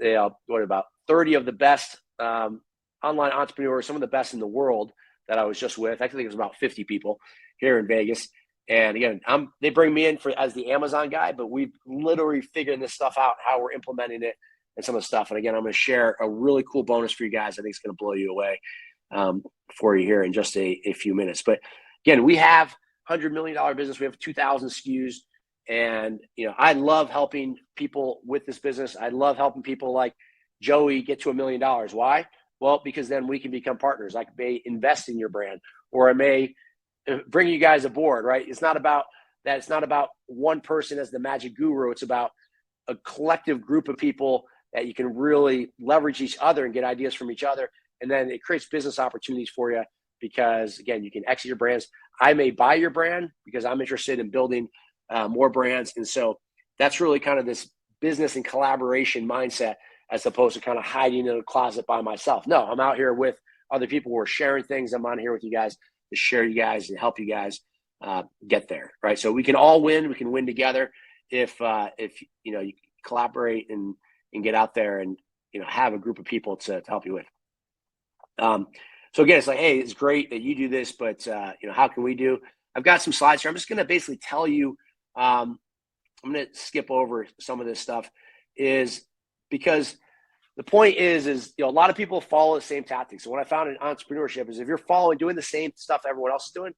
about 30 of the best online entrepreneurs, some of the best in the world that I was just with. I think it was about 50 people here in Vegas. And again, they bring me in as the Amazon guy, but we've literally figured this stuff out, how we're implementing it and some of the stuff. And again, I'm going to share a really cool bonus for you guys. I think it's going to blow you away for you here in just a few minutes. But again, we have $100 million business. We have 2,000 SKUs. And, I love helping people with this business. I love helping people like Joey get to $1 million. Why? Well, because then we can become partners. I may invest in your brand, or I may bring you guys aboard, right? It's not about that. It's not about one person as the magic guru. It's about a collective group of people that you can really leverage each other and get ideas from each other. And then it creates business opportunities for you because, again, you can exit your brands. I may buy your brand because I'm interested in building more brands. And so that's really kind of this business and collaboration mindset, as opposed to kind of hiding in a closet by myself. No, I'm out here with other people who are sharing things. I'm on here with you guys to share you guys and help you guys get there, right? So we can all win. We can win together if you collaborate and get out there and have a group of people to help you with. So again, it's like, hey, it's great that you do this, but how can we do? I've got some slides here. I'm just going to basically tell you. I'm going to skip over some of this stuff, is because the point is a lot of people follow the same tactics. So what I found in entrepreneurship is if you're doing the same stuff everyone else is doing,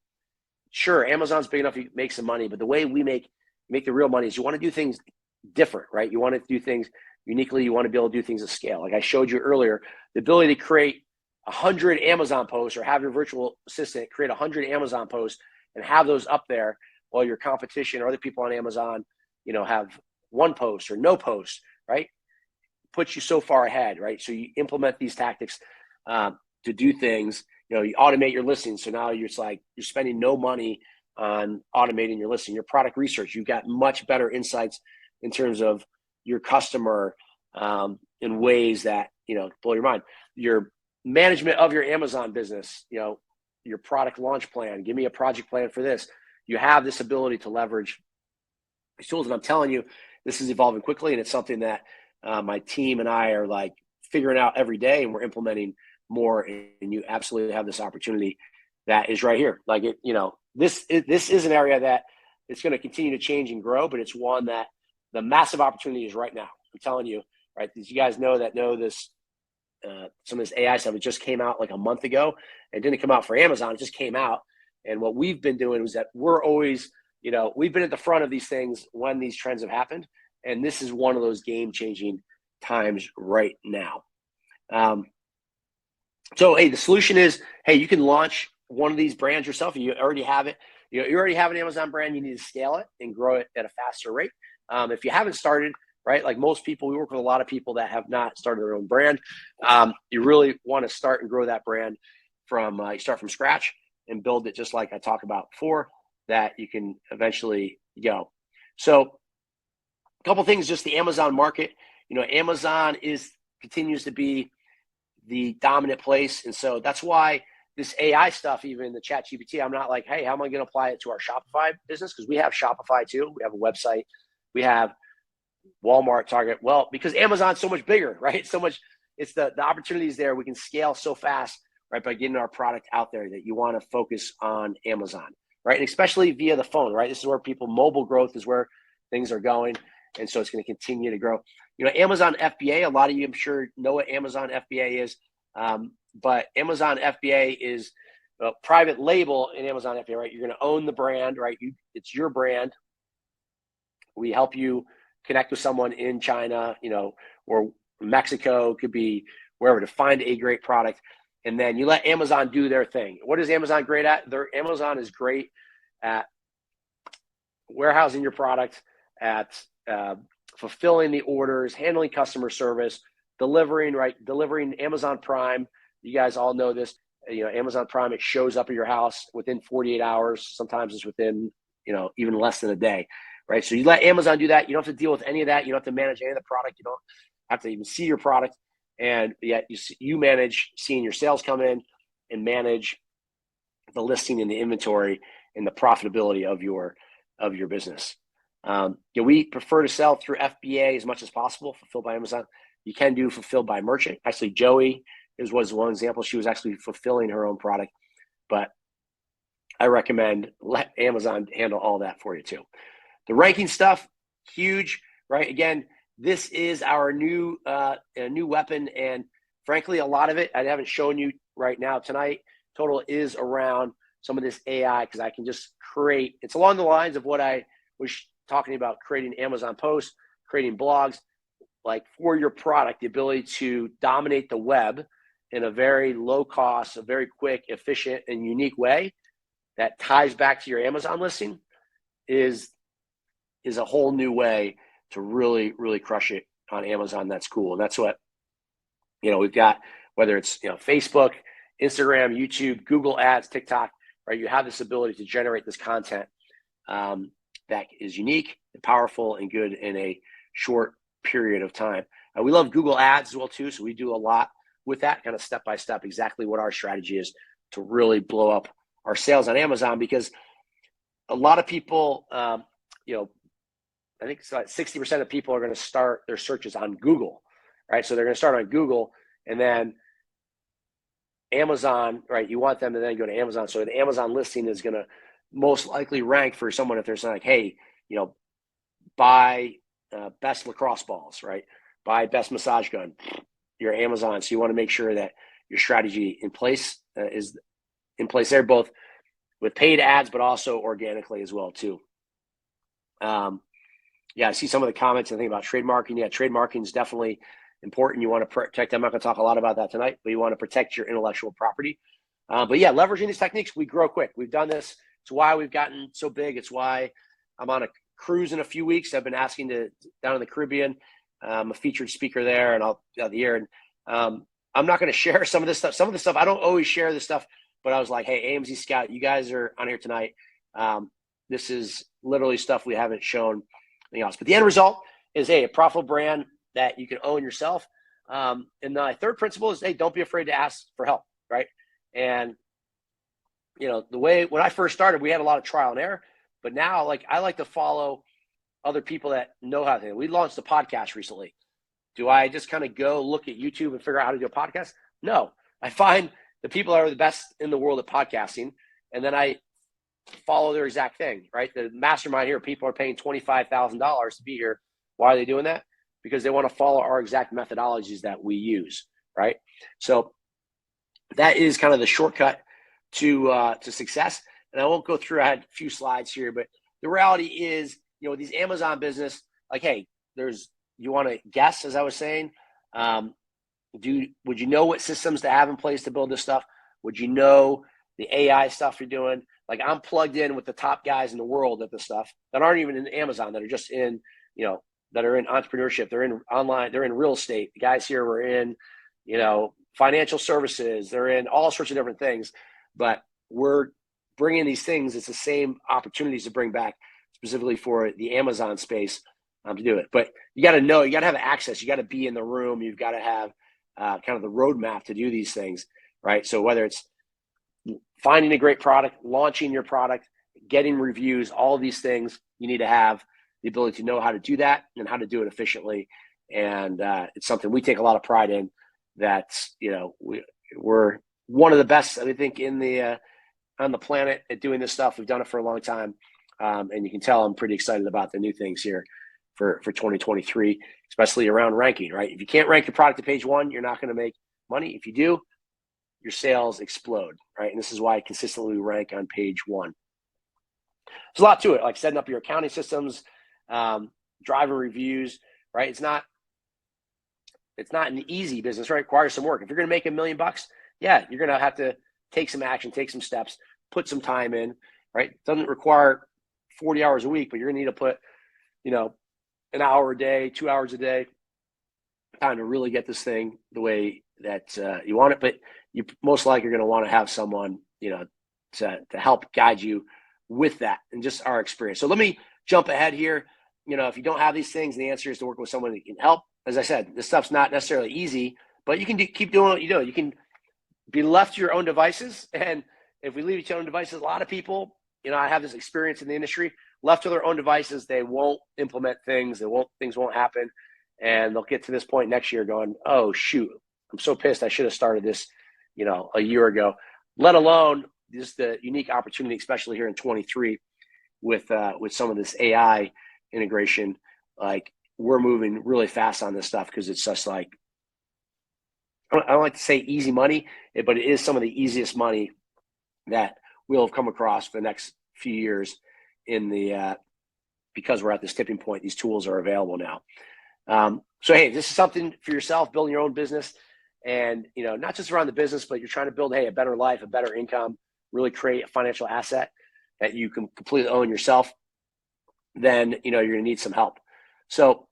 sure, Amazon's big enough to make some money, but the way we make the real money is you want to do things different, right? You want to do things uniquely. You want to be able to do things at scale. Like I showed you earlier, the ability to create 100 Amazon posts, or have your virtual assistant create 100 Amazon posts and have those up there while your competition or other people on Amazon, have one post or no post, right? Puts you so far ahead, right? So you implement these tactics to do things. You automate your listings. So now you're spending no money on automating your listing, your product research. You've got much better insights in terms of your customer in ways that blow your mind. Your management of your Amazon business, your product launch plan. Give me a project plan for this. You have this ability to leverage these tools, and I'm telling you, this is evolving quickly, and it's something that my team and I are like figuring out every day, and we're implementing more. And you absolutely have this opportunity that is right here. Like this is an area that it's going to continue to change and grow, but it's one that the massive opportunity is right now. I'm telling you, right? As you guys know this, some of this AI stuff, it just came out like a month ago. It didn't come out for Amazon. It just came out. And what we've been doing was that we're always, we've been at the front of these things when these trends have happened. And this is one of those game-changing times right now. So, hey, the solution is, hey, you can launch one of these brands yourself. You already have it. You already have an Amazon brand. You need to scale it and grow it at a faster rate. If you haven't started, right, like most people, we work with a lot of people that have not started their own brand. You really want to start and grow that brand you start from scratch and build it just like I talked about before, that you can eventually go. So a couple things, just the Amazon market. Amazon continues to be the dominant place. And so that's why this AI stuff, even the ChatGPT, I'm not like, hey, how am I going to apply it to our Shopify business? Because we have Shopify too. We have a website. We have Walmart, Target. Well, because Amazon's so much bigger, right? So much, it's the opportunities there. We can scale so fast, right, by getting our product out there, that you want to focus on Amazon, right? And especially via the phone, right? This is where mobile growth is where things are going. And so it's going to continue to grow. Amazon FBA, a lot of you, I'm sure, know what Amazon FBA is. But Amazon FBA is a private label in Amazon FBA, right? You're going to own the brand, right? It's your brand. We help you connect with someone in China, or Mexico, could be wherever, to find a great product. And then you let Amazon do their thing. What is Amazon great at? Amazon is great at warehousing your product, at fulfilling the orders, handling customer service, delivering Amazon Prime. You guys all know this. Amazon Prime, it shows up at your house within 48 hours. Sometimes it's within, even less than a day, right? So you let Amazon do that. You don't have to deal with any of that. You don't have to manage any of the product. You don't have to even see your product. And yet you manage seeing your sales come in and manage the listing and the inventory and the profitability of your business. We prefer to sell through FBA as much as possible, fulfilled by Amazon. You can do fulfilled by merchant. Actually, Joey was one example. She was actually fulfilling her own product, but I recommend let Amazon handle all that for you too. The ranking stuff, huge, right? Again, this is our new weapon, and frankly, a lot of it I haven't shown you right now tonight. Total is around some of this AI, because I can just create. It's along the lines of what I was talking about, creating Amazon posts, creating blogs, like for your product, the ability to dominate the web in a very low cost, a very quick, efficient, and unique way that ties back to your Amazon listing is a whole new way to really, really crush it on Amazon. That's cool. And that's what, we've got, whether it's, Facebook, Instagram, YouTube, Google Ads, TikTok, right? You have this ability to generate this content that is unique and powerful and good in a short period of time. We love Google Ads as well too. So we do a lot with that, kind of step by step, exactly what our strategy is to really blow up our sales on Amazon, because a lot of people, I think it's like 60% of people are going to start their searches on Google, right? So they're going to start on Google, and then Amazon, right? You want them to then go to Amazon. So the Amazon listing is going to most likely rank for someone if they're saying like, hey, buy best lacrosse balls, right? Buy best massage gun. You're Amazon. So you want to make sure that your strategy in place is in place there, both with paid ads, but also organically as well too. I see some of the comments and think about trademarking. Yeah, trademarking is definitely important. You want to protect. I'm not going to talk a lot about that tonight, but you want to protect your intellectual property. But yeah, leveraging these techniques, we grow quick. We've done this. It's why we've gotten so big. It's why I'm on a cruise in a few weeks. I've been asking to down in the Caribbean. I'm a featured speaker there, and I'll be out the year. And I'm not going to share some of this stuff. Some of the stuff I don't always share this stuff, but I was like, hey, AMZScout, you guys are on here tonight. This is literally stuff we haven't shown anything else. But the end result is a profitable brand that you can own yourself. And the third principle is, hey, don't be afraid to ask for help, right? And the way when I first started, we had a lot of trial and error, but now I like to follow other people that know how to do it. We launched a podcast recently. Do I just kind of go look at YouTube and figure out how to do a podcast? No, I find the people that are the best in the world at podcasting, and then I follow their exact thing, right? The mastermind here, people are paying $25,000 to be here. Why are they doing that? Because they want to follow our exact methodologies that we use, right? So that is kind of the shortcut to success. And I won't go through, I had a few slides here, but the reality is, with these Amazon business, hey, you want to guess, as I was saying, would you know what systems to have in place to build this stuff? Would you know the AI stuff you're doing? I'm plugged in with the top guys in the world at this stuff that aren't even in Amazon, that are just in, that are in entrepreneurship. They're in online, they're in real estate. The guys here were in, financial services. They're in all sorts of different things, but we're bringing these things. It's the same opportunities to bring back specifically for the Amazon space to do it. But you got to know, you got to have access. You got to be in the room. You've got to have kind of the roadmap to do these things, right? So whether it's finding a great product, launching your product, getting reviews, all of these things, you need to have the ability to know how to do that and how to do it efficiently. And it's something we take a lot of pride in. That's, we're one of the best, I think, on the planet at doing this stuff. We've done it for a long time. And you can tell I'm pretty excited about the new things here for 2023, especially around ranking, right? If you can't rank your product to page one, you're not going to make money. If you do, your sales explode, right? And this is why I consistently rank on page one. There's a lot to it, like setting up your accounting systems, driving reviews, right? It's not an easy business, right? It requires some work. If you're going to make $1 million, yeah, you're going to have to take some action, take some steps, put some time in, right? It doesn't require 40 hours a week, but you're going to need to put, an hour a day, 2 hours a day, time to really get this thing the way you want it, but you most likely are going to want to have someone, to help guide you with that and just our experience. So let me jump ahead here. If you don't have these things, the answer is to work with someone that can help. As I said, this stuff's not necessarily easy, but you can keep doing what you do. You can be left to your own devices. And if we leave you to your own devices, a lot of people, I have this experience in the industry, left to their own devices, they won't implement things. Things won't happen. And they'll get to this point next year going, oh, shoot, I'm so pissed. I should have started this, a year ago, let alone just the unique opportunity, especially here in 23 with some of this AI integration. Like, we're moving really fast on this stuff because it's just like, I don't like to say easy money, but it is some of the easiest money that we'll have come across for the next few years because we're at this tipping point. These tools are available now. So, hey, this is something for yourself, building your own business, and, not just around the business, but you're trying to build, a better life, a better income, really create a financial asset that you can completely own yourself. Then, you're going to need some help. So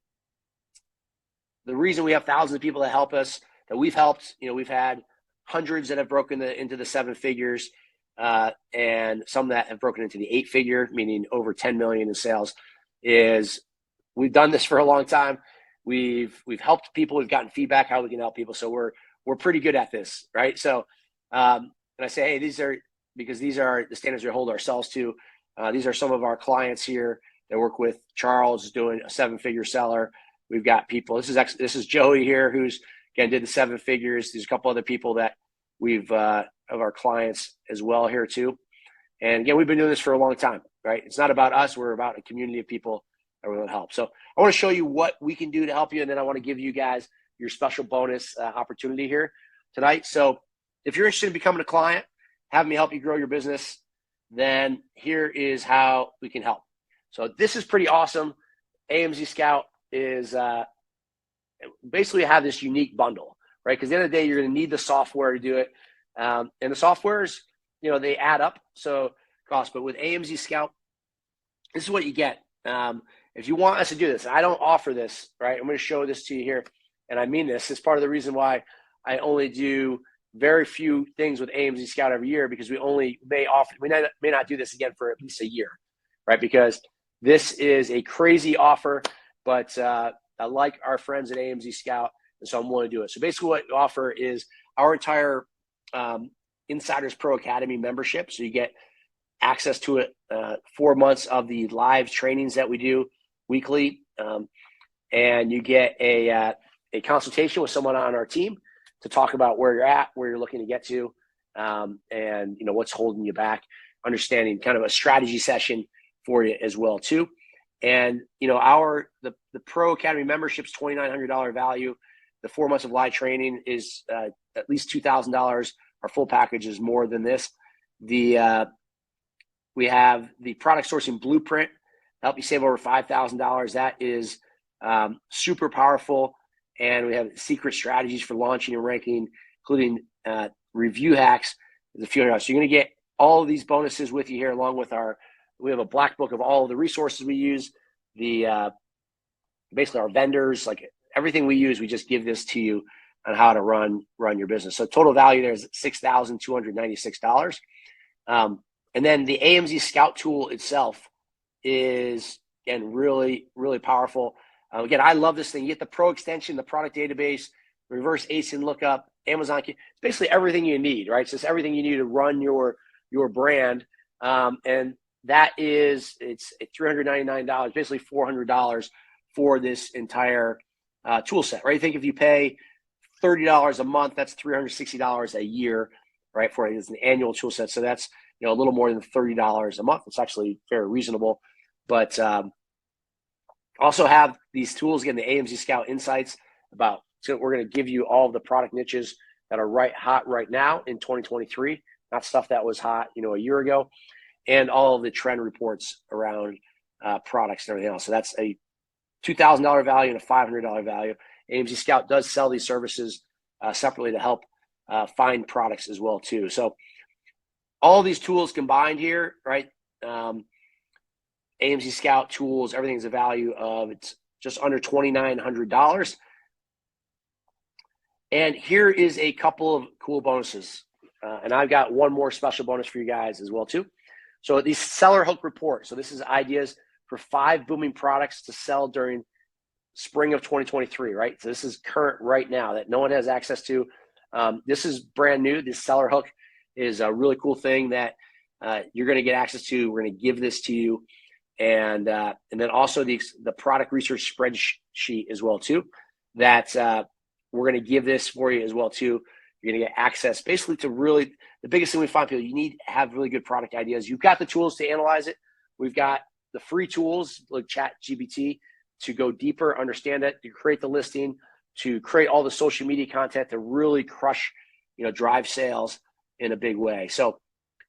the reason we have thousands of people that help us, that we've helped, we've had hundreds that have broken into the 7 figures, and some that have broken into the 8-figure, meaning over 10 million in sales, is we've done this for a long time. We've helped people. We've gotten feedback how we can help people. So we're pretty good at this, right? So, and I say, hey, these are the standards we hold ourselves to. These are some of our clients here that work with Charles, doing a 7-figure seller. We've got people. This is Joey here, who's again did the 7 figures. There's a couple other people that we've of our clients as well here too. And again, we've been doing this for a long time, right? It's not about us. We're about a community of people that will help. So I want to show you what we can do to help you, and then I want to give you guys your special bonus opportunity here tonight. So if you're interested in becoming a client, having me help you grow your business, then here is how we can help. So this is pretty awesome. AMZScout is basically have this unique bundle, right? Because at the end of the day, you're going to need the software to do it. And the softwares, they add up, so cost. But with AMZScout, this is what you get. If you want us to do this, I don't offer this, right? I'm going to show this to you here, and I mean this. It's part of the reason why I only do very few things with AMZScout every year, because we may not do this again for at least a year, right? Because this is a crazy offer, but I like our friends at AMZScout, and so I'm willing to do it. So basically what we offer is our entire Insiders Pro Academy membership. So you get access to it, 4 months of the live trainings that we do weekly, and you get a consultation with someone on our team to talk about where you're at, where you're looking to get to, and what's holding you back, understanding kind of a strategy session for you as well too. And the Pro Academy membership's $2,900 value. The 4 months of live training is at least $2,000. Our full package is more than this. We have the product sourcing blueprint to help you save over $5,000. That is super powerful. And we have secret strategies for launching and ranking, including review hacks. There's a few hundred. So you're going to get all of these bonuses with you here, along with we have a black book of all of the resources we use, basically our vendors, like everything we use, we just give this to you on how to run your business. So total value there is $6,296. And then the AMZScout tool itself is, again, really, really powerful. Again, I love this thing. You get the Pro extension, the product database, reverse ASIN lookup, Amazon. It's basically everything you need, right? It's just everything you need to run your brand. And that it's $399, basically $400 for this entire tool set, right? I think if you pay $30 a month, that's $360 a year, right? For it is an annual tool set. So that's, a little more than $30 a month. It's actually very reasonable. But also have these tools, again, the AMZScout Insights so we're going to give you all of the product niches that are hot right now in 2023, not stuff that was hot, a year ago, and all of the trend reports around products and everything else. So that's a $2,000 value and a $500 value. AMZScout does sell these services separately to help find products as well too. So all these tools combined here, right? AMZScout tools, everything's a value of, it's just under $2,900. And here is a couple of cool bonuses. And I've got one more special bonus for you guys as well too. So these seller hook report. So this is ideas for 5 booming products to sell during spring of 2023, right? So this is current right now that no one has access to. This is brand new. This seller hook is a really cool thing that you're going to get access to. We're going to give this to you. And then also the product research spreadsheet as well too, that we're going to give this for you as well too. You're going to get access basically to really the biggest thing we find people, you need to have really good product ideas. You've got the tools to analyze it. We've got the free tools like ChatGPT to go deeper, understand it, to create the listing, to create all the social media content to really crush, drive sales in a big way. So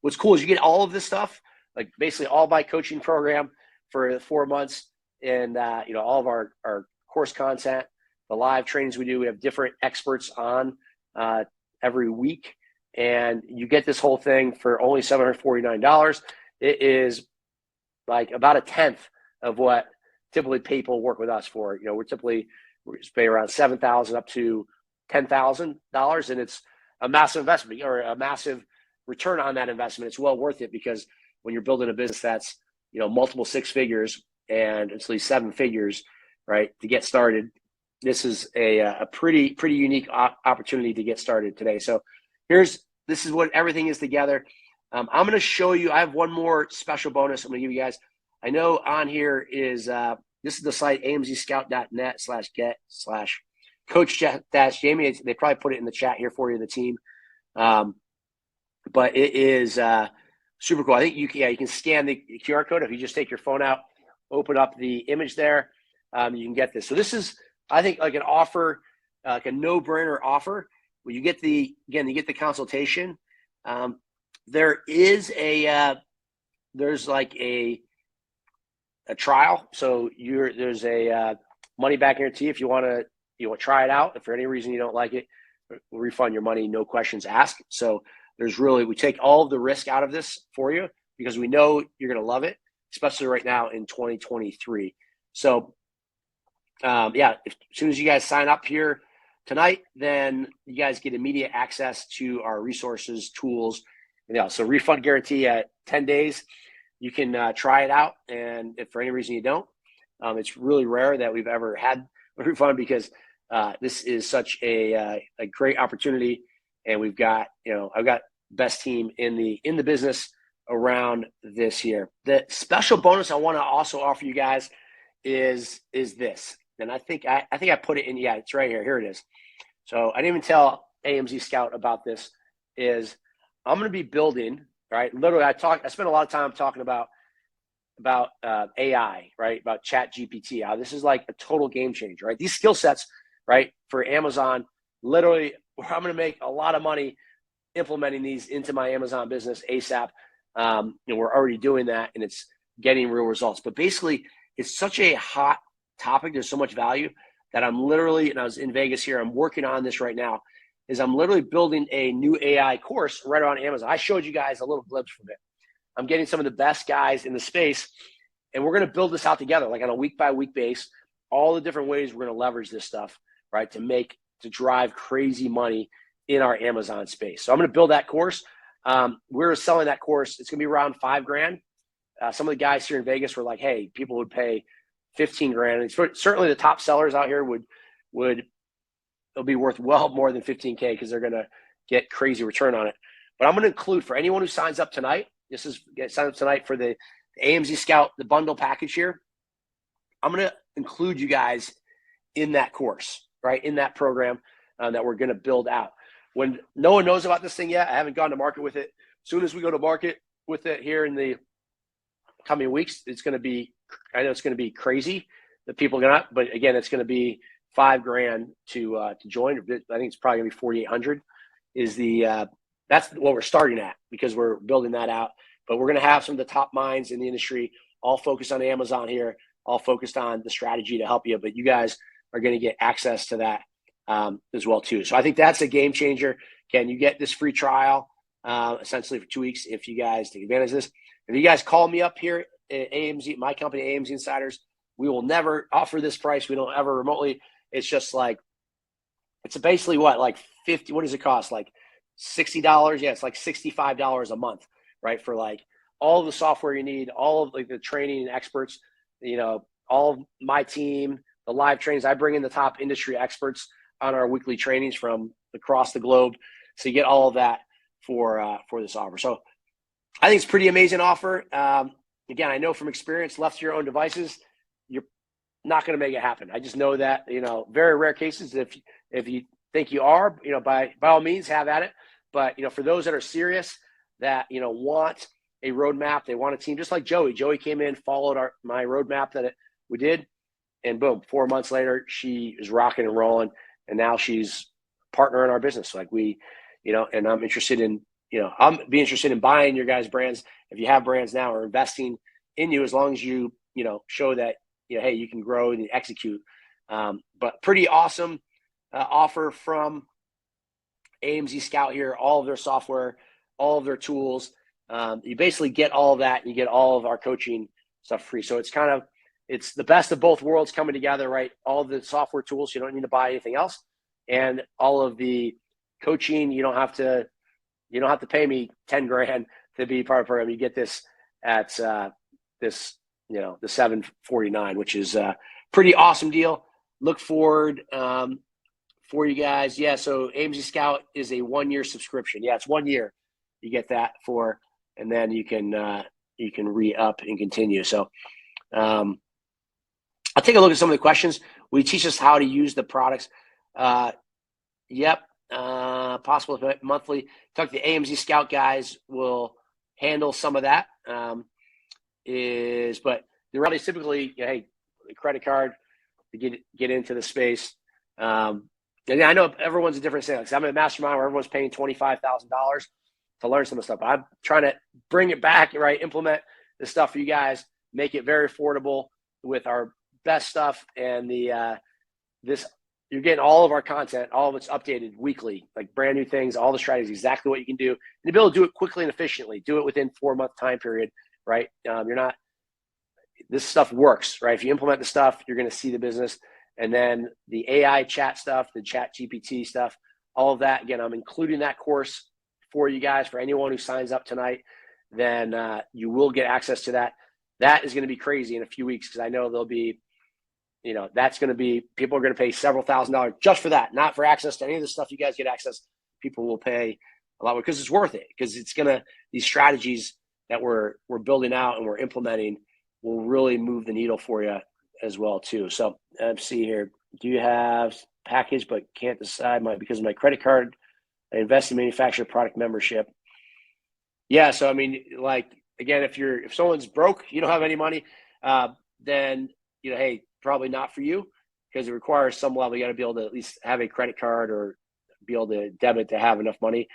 what's cool is you get all of this stuff, like basically all my coaching program for 4 months, and all of our course content, the live trainings we do. We have different experts on every week, and you get this whole thing for only $749. It is like about a tenth of what typically people work with us for. We pay around $7,000 up to $10,000, and it's a massive investment or a massive return on that investment. It's well worth it because when you're building a business that's multiple 6 figures and at least 7 figures, right, to get started, this is a pretty unique opportunity to get started today. So this is what everything is together. I'm going to show you. I have one more special bonus I'm going to give you guys. I know on here is this is the site AMZscout.net/get/coach-Jamie. They probably put it in the chat here for you, the team. But it is super cool. I think you can scan the QR code. If you just take your phone out, open up the image there, you can get this. So this is, I think, like an offer, like a no-brainer offer. When you get the consultation, there is there's like a trial. So there's a money back guarantee if you want to try it out. If for any reason you don't like it, we'll refund your money, no questions asked. So we take all of the risk out of this for you because we know you're going to love it, especially right now in 2023. So as soon as you guys sign up here tonight, then you guys get immediate access to our resources, tools. So refund guarantee at 10 days. You can try it out, and if for any reason you don't, it's really rare that we've ever had a refund because this is such a great opportunity, and we've got I've got best team in the business around this here. The special bonus I want to also offer you guys is this, and I think I put it in. Yeah, it's right here. Here it is. So I didn't even tell AMZScout about this. Is I'm going to be building. Right, literally, I spent a lot of time talking about AI, right? About ChatGPT. How this is like a total game changer, right? These skill sets, right, for Amazon. Literally, I'm going to make a lot of money implementing these into my Amazon business ASAP. We're already doing that, and it's getting real results. But basically, it's such a hot topic. There's so much value that I'm literally, and I was in Vegas here. I'm working on this right now. Is I'm literally building a new AI course right on Amazon. I showed you guys a little glimpse from it. I'm getting some of the best guys in the space, and we're going to build this out together, like on a week-by-week basis, all the different ways we're going to leverage this stuff, right, to drive crazy money in our Amazon space. So I'm going to build that course. We're selling that course. It's going to be around $5,000. Some of the guys here in Vegas were like, hey, people would pay $15,000. And certainly the top sellers out here would it'll be worth well more than $15,000 because they're going to get crazy return on it. But I'm going to include for anyone who signs up tonight, sign up tonight for the AMZScout, the bundle package here. I'm going to include you guys in that course, right, in that program that we're going to build out. When no one knows about this thing yet, I haven't gone to market with it. As soon as we go to market with it here in the coming weeks, I know it's going to be crazy that people are going to, but again, it's going to be $5,000 to join. I think it's probably gonna be 4,800 is that's what we're starting at because we're building that out. But we're gonna have some of the top minds in the industry all focused on Amazon here, all focused on the strategy to help you. But you guys are gonna get access to that as well too. So I think that's a game changer. Again, you get this free trial essentially for 2 weeks if you guys take advantage of this. If you guys call me up here at AMZ, my company, AMZ Insiders, we will never offer this price. We don't ever remotely. It's just like it's basically what, like 50, what does it cost? Like $60? Yeah, it's like $65 a month, right? For like all the software you need, all of like the training and experts, all of my team, the live trainings. I bring in the top industry experts on our weekly trainings from across the globe. So you get all of that for this offer. So I think it's a pretty amazing offer. Again, I know from experience, left to your own devices, you're not going to make it happen. I just know that, very rare cases. If you think you are, by all means, have at it. But, for those that are serious, that, want a roadmap, they want a team, just like Joey. Joey came in, followed my roadmap that we did, and boom, 4 months later, she is rocking and rolling, and now she's a partner in our business. Like and I'm interested in, I'm be interested in buying your guys' brands if you have brands now, or investing in you, as long as you, show that, hey, you can grow and execute. But pretty awesome offer from AMZScout here, all of their software, all of their tools. You basically get all of that, and you get all of our coaching stuff free. So it's the best of both worlds coming together, right? All the software tools, you don't need to buy anything else, and all of the coaching, you don't have to pay me 10 grand to be part of the program. You get this at the $749, which is a pretty awesome deal. Look forward for you guys. Yeah, so AMZScout is a 1-year subscription. Yeah, it's 1 year. You get that for, and then you can re-up and continue. So I'll take a look at some of the questions. Will you teach us how to use the products? Yep. Possible monthly. Talk to the AMZScout guys. Will handle some of that. But the reality is typically, hey, a credit card to get into the space. And I know everyone's a different sale. I'm in a mastermind where everyone's paying $25,000 to learn some of the stuff. But I'm trying to bring it back, right? Implement the stuff for you guys, make it very affordable with our best stuff, and you're getting all of our content, all of it's updated weekly, like brand new things, all the strategies, exactly what you can do, and to be able to do it quickly and efficiently, do it within 4-month time period, right? This stuff works, right? If you implement the stuff, you're going to see the business. And then the AI chat stuff, the chat GPT stuff, all of that, again, I'm including that course for you guys, for anyone who signs up tonight. Then you will get access to that. That is going to be crazy in a few weeks, because I know there'll be, that's going to be, people are going to pay several $1,000s just for that, not for access to any of the stuff you guys get access. People will pay a lot more because it's worth it, because it's going to, these strategies that we're building out and we're implementing will really move the needle for you as well too. So let's see here. Do you have package but can't decide because of my credit card? I invest in manufacturer product membership. Yeah. So, I mean, like, again, if someone's broke, you don't have any money, then, hey, probably not for you, because it requires some level. You got to be able to at least have a credit card or be able to debit to have enough money.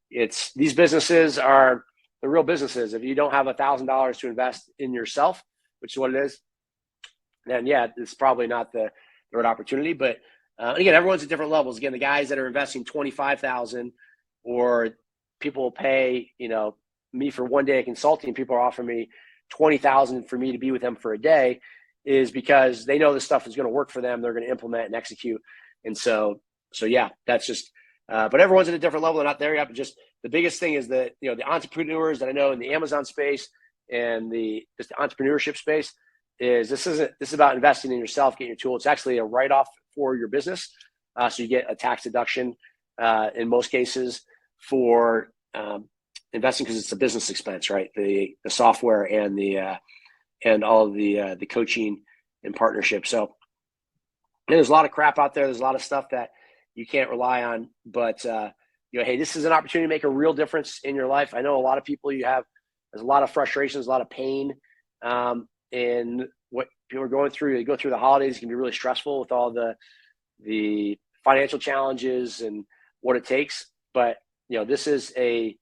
These businesses are the real businesses. If you don't have $1,000 to invest in yourself, which is what it is, then yeah, it's probably not the right opportunity. But again, everyone's at different levels. Again, the guys that are investing $25,000, or people will pay, me for 1 day of consulting. People are offering me $20,000 for me to be with them for a day, is because they know this stuff is going to work for them. They're going to implement and execute. And so yeah, that's just. But everyone's at a different level. They're not there yet. But just the biggest thing is that the entrepreneurs that I know in the Amazon space and just the entrepreneurship space, is this is about investing in yourself, getting your tool. It's actually a write-off for your business. So you get a tax deduction in most cases for investing, because it's a business expense, right? The software and all of the coaching and partnership. So there's a lot of crap out there. There's a lot of stuff that you can't rely on, but hey, this is an opportunity to make a real difference in your life. I know a lot of people, there's a lot of frustrations, a lot of pain, in what people are going through. They go through the holidays. It can be really stressful with all the financial challenges and what it takes. But this is it's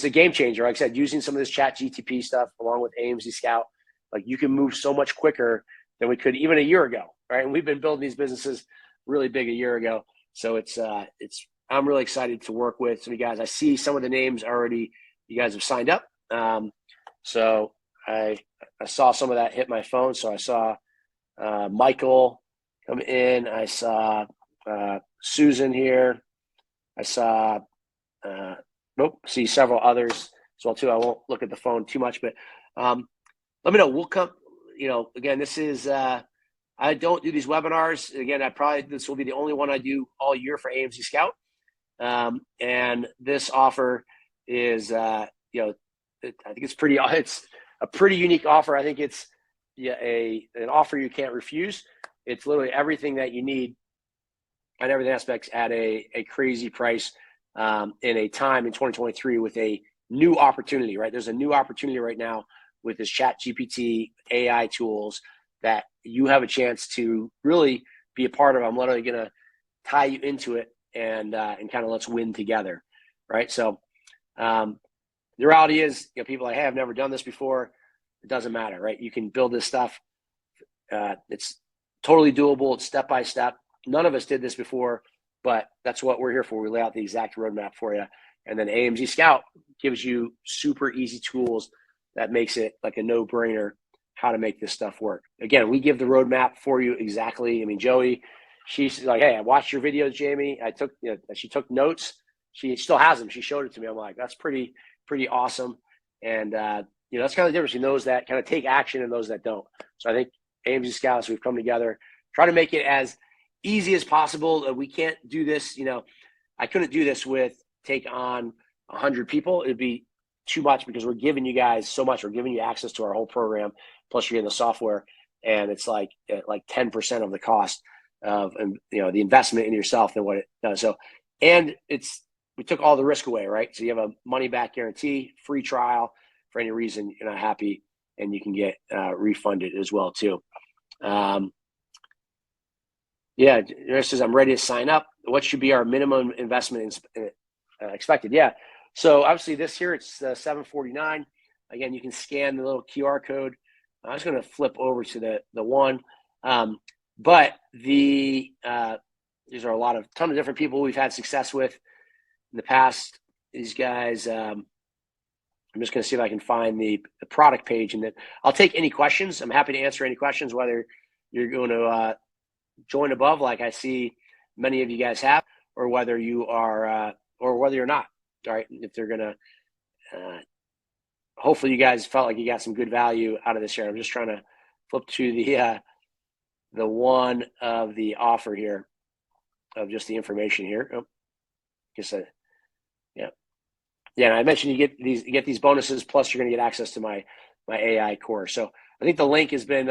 a game changer. Like I said, using some of this chat GTP stuff along with AMZScout, like, you can move so much quicker than we could even a year ago, right? And we've been building these businesses really big a year ago. So I'm really excited to work with some of you guys. I see some of the names already. You guys have signed up. So I saw some of that hit my phone. So I saw Michael come in. I saw Susan here. I saw, see several others as well too. I won't look at the phone too much, but let me know. We'll come, again, this is, I don't do these webinars. Again, this will be the only one I do all year for AMZScout. And this offer is, I think it's a pretty unique offer. I think it's an offer you can't refuse. It's literally everything that you need on everything aspects at a crazy price in a time in 2023 with a new opportunity, right? There's a new opportunity right now with this chat GPT AI tools that you have a chance to really be a part of. I'm literally going to tie you into it and kind of let's win together, right? So the reality is, people like, hey, I've never done this before. It doesn't matter, right? You can build this stuff. It's totally doable. It's step by step. None of us did this before, but that's what we're here for. We lay out the exact roadmap for you. And then AMZScout gives you super easy tools that makes it like a no-brainer how to make this stuff work. Again, we give the roadmap for you exactly. I mean, Joey, she's like, hey, I watched your videos, Jamie. She took notes. She still has them. She showed it to me. I'm like, that's pretty awesome. And, that's kind of the difference between those that kind of take action and those that don't. So I think AMZScouts, we've come together, try to make it as easy as possible. We can't do this. I couldn't do this take on 100 people. It'd be too much because we're giving you guys so much. We're giving you access to our whole program. Plus you're getting the software, and it's like 10% of the cost of, the investment in yourself than what it does. So, and we took all the risk away, right? So you have a money back guarantee, free trial for any reason you're not happy, and you can get refunded as well too. It says, I'm ready to sign up. What should be our minimum investment expected? Yeah. So obviously this here, it's $749. Again, you can scan the little QR code. I was going to flip over to the one, but these are a ton of different people we've had success with in the past. These guys, I'm just going to see if I can find the product page, and then I'll take any questions. I'm happy to answer any questions, whether you're going to join above, like I see many of you guys have, or whether you are, or whether you're not. All right. If they're going to, hopefully you guys felt like you got some good value out of this here. I'm just trying to flip to the one of the offer here of just the information here. Yeah. And I mentioned you get these bonuses, plus you're going to get access to my AI course. So I think the link has been,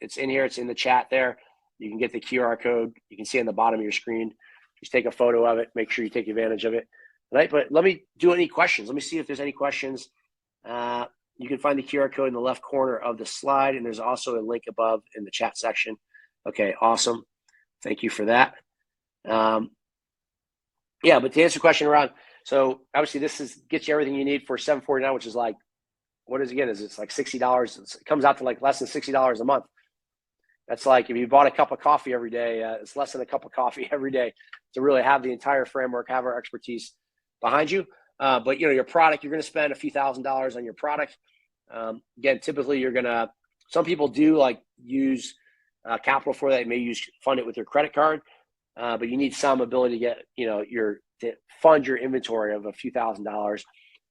it's in here. It's in the chat there. You can get the QR code. You can see on the bottom of your screen. Just take a photo of it. Make sure you take advantage of it. Right, but let me do any questions. Let me see if there's any questions. You can find the QR code in the left corner of the slide, and there's also a link above in the chat section. Okay, awesome. Thank you for that. But to answer the question around, so obviously this gets you everything you need for $749, which is like, what is it's like $60. It comes out to like less than $60 a month. That's like if you bought a cup of coffee every day, it's less than a cup of coffee every day to really have the entire framework, have our expertise behind you. But your product, you're going to spend a few $1,000s on your product. Again, typically some people do use capital for that. You may fund it with your credit card, but you need some ability to get, to fund your inventory of a few $1,000s,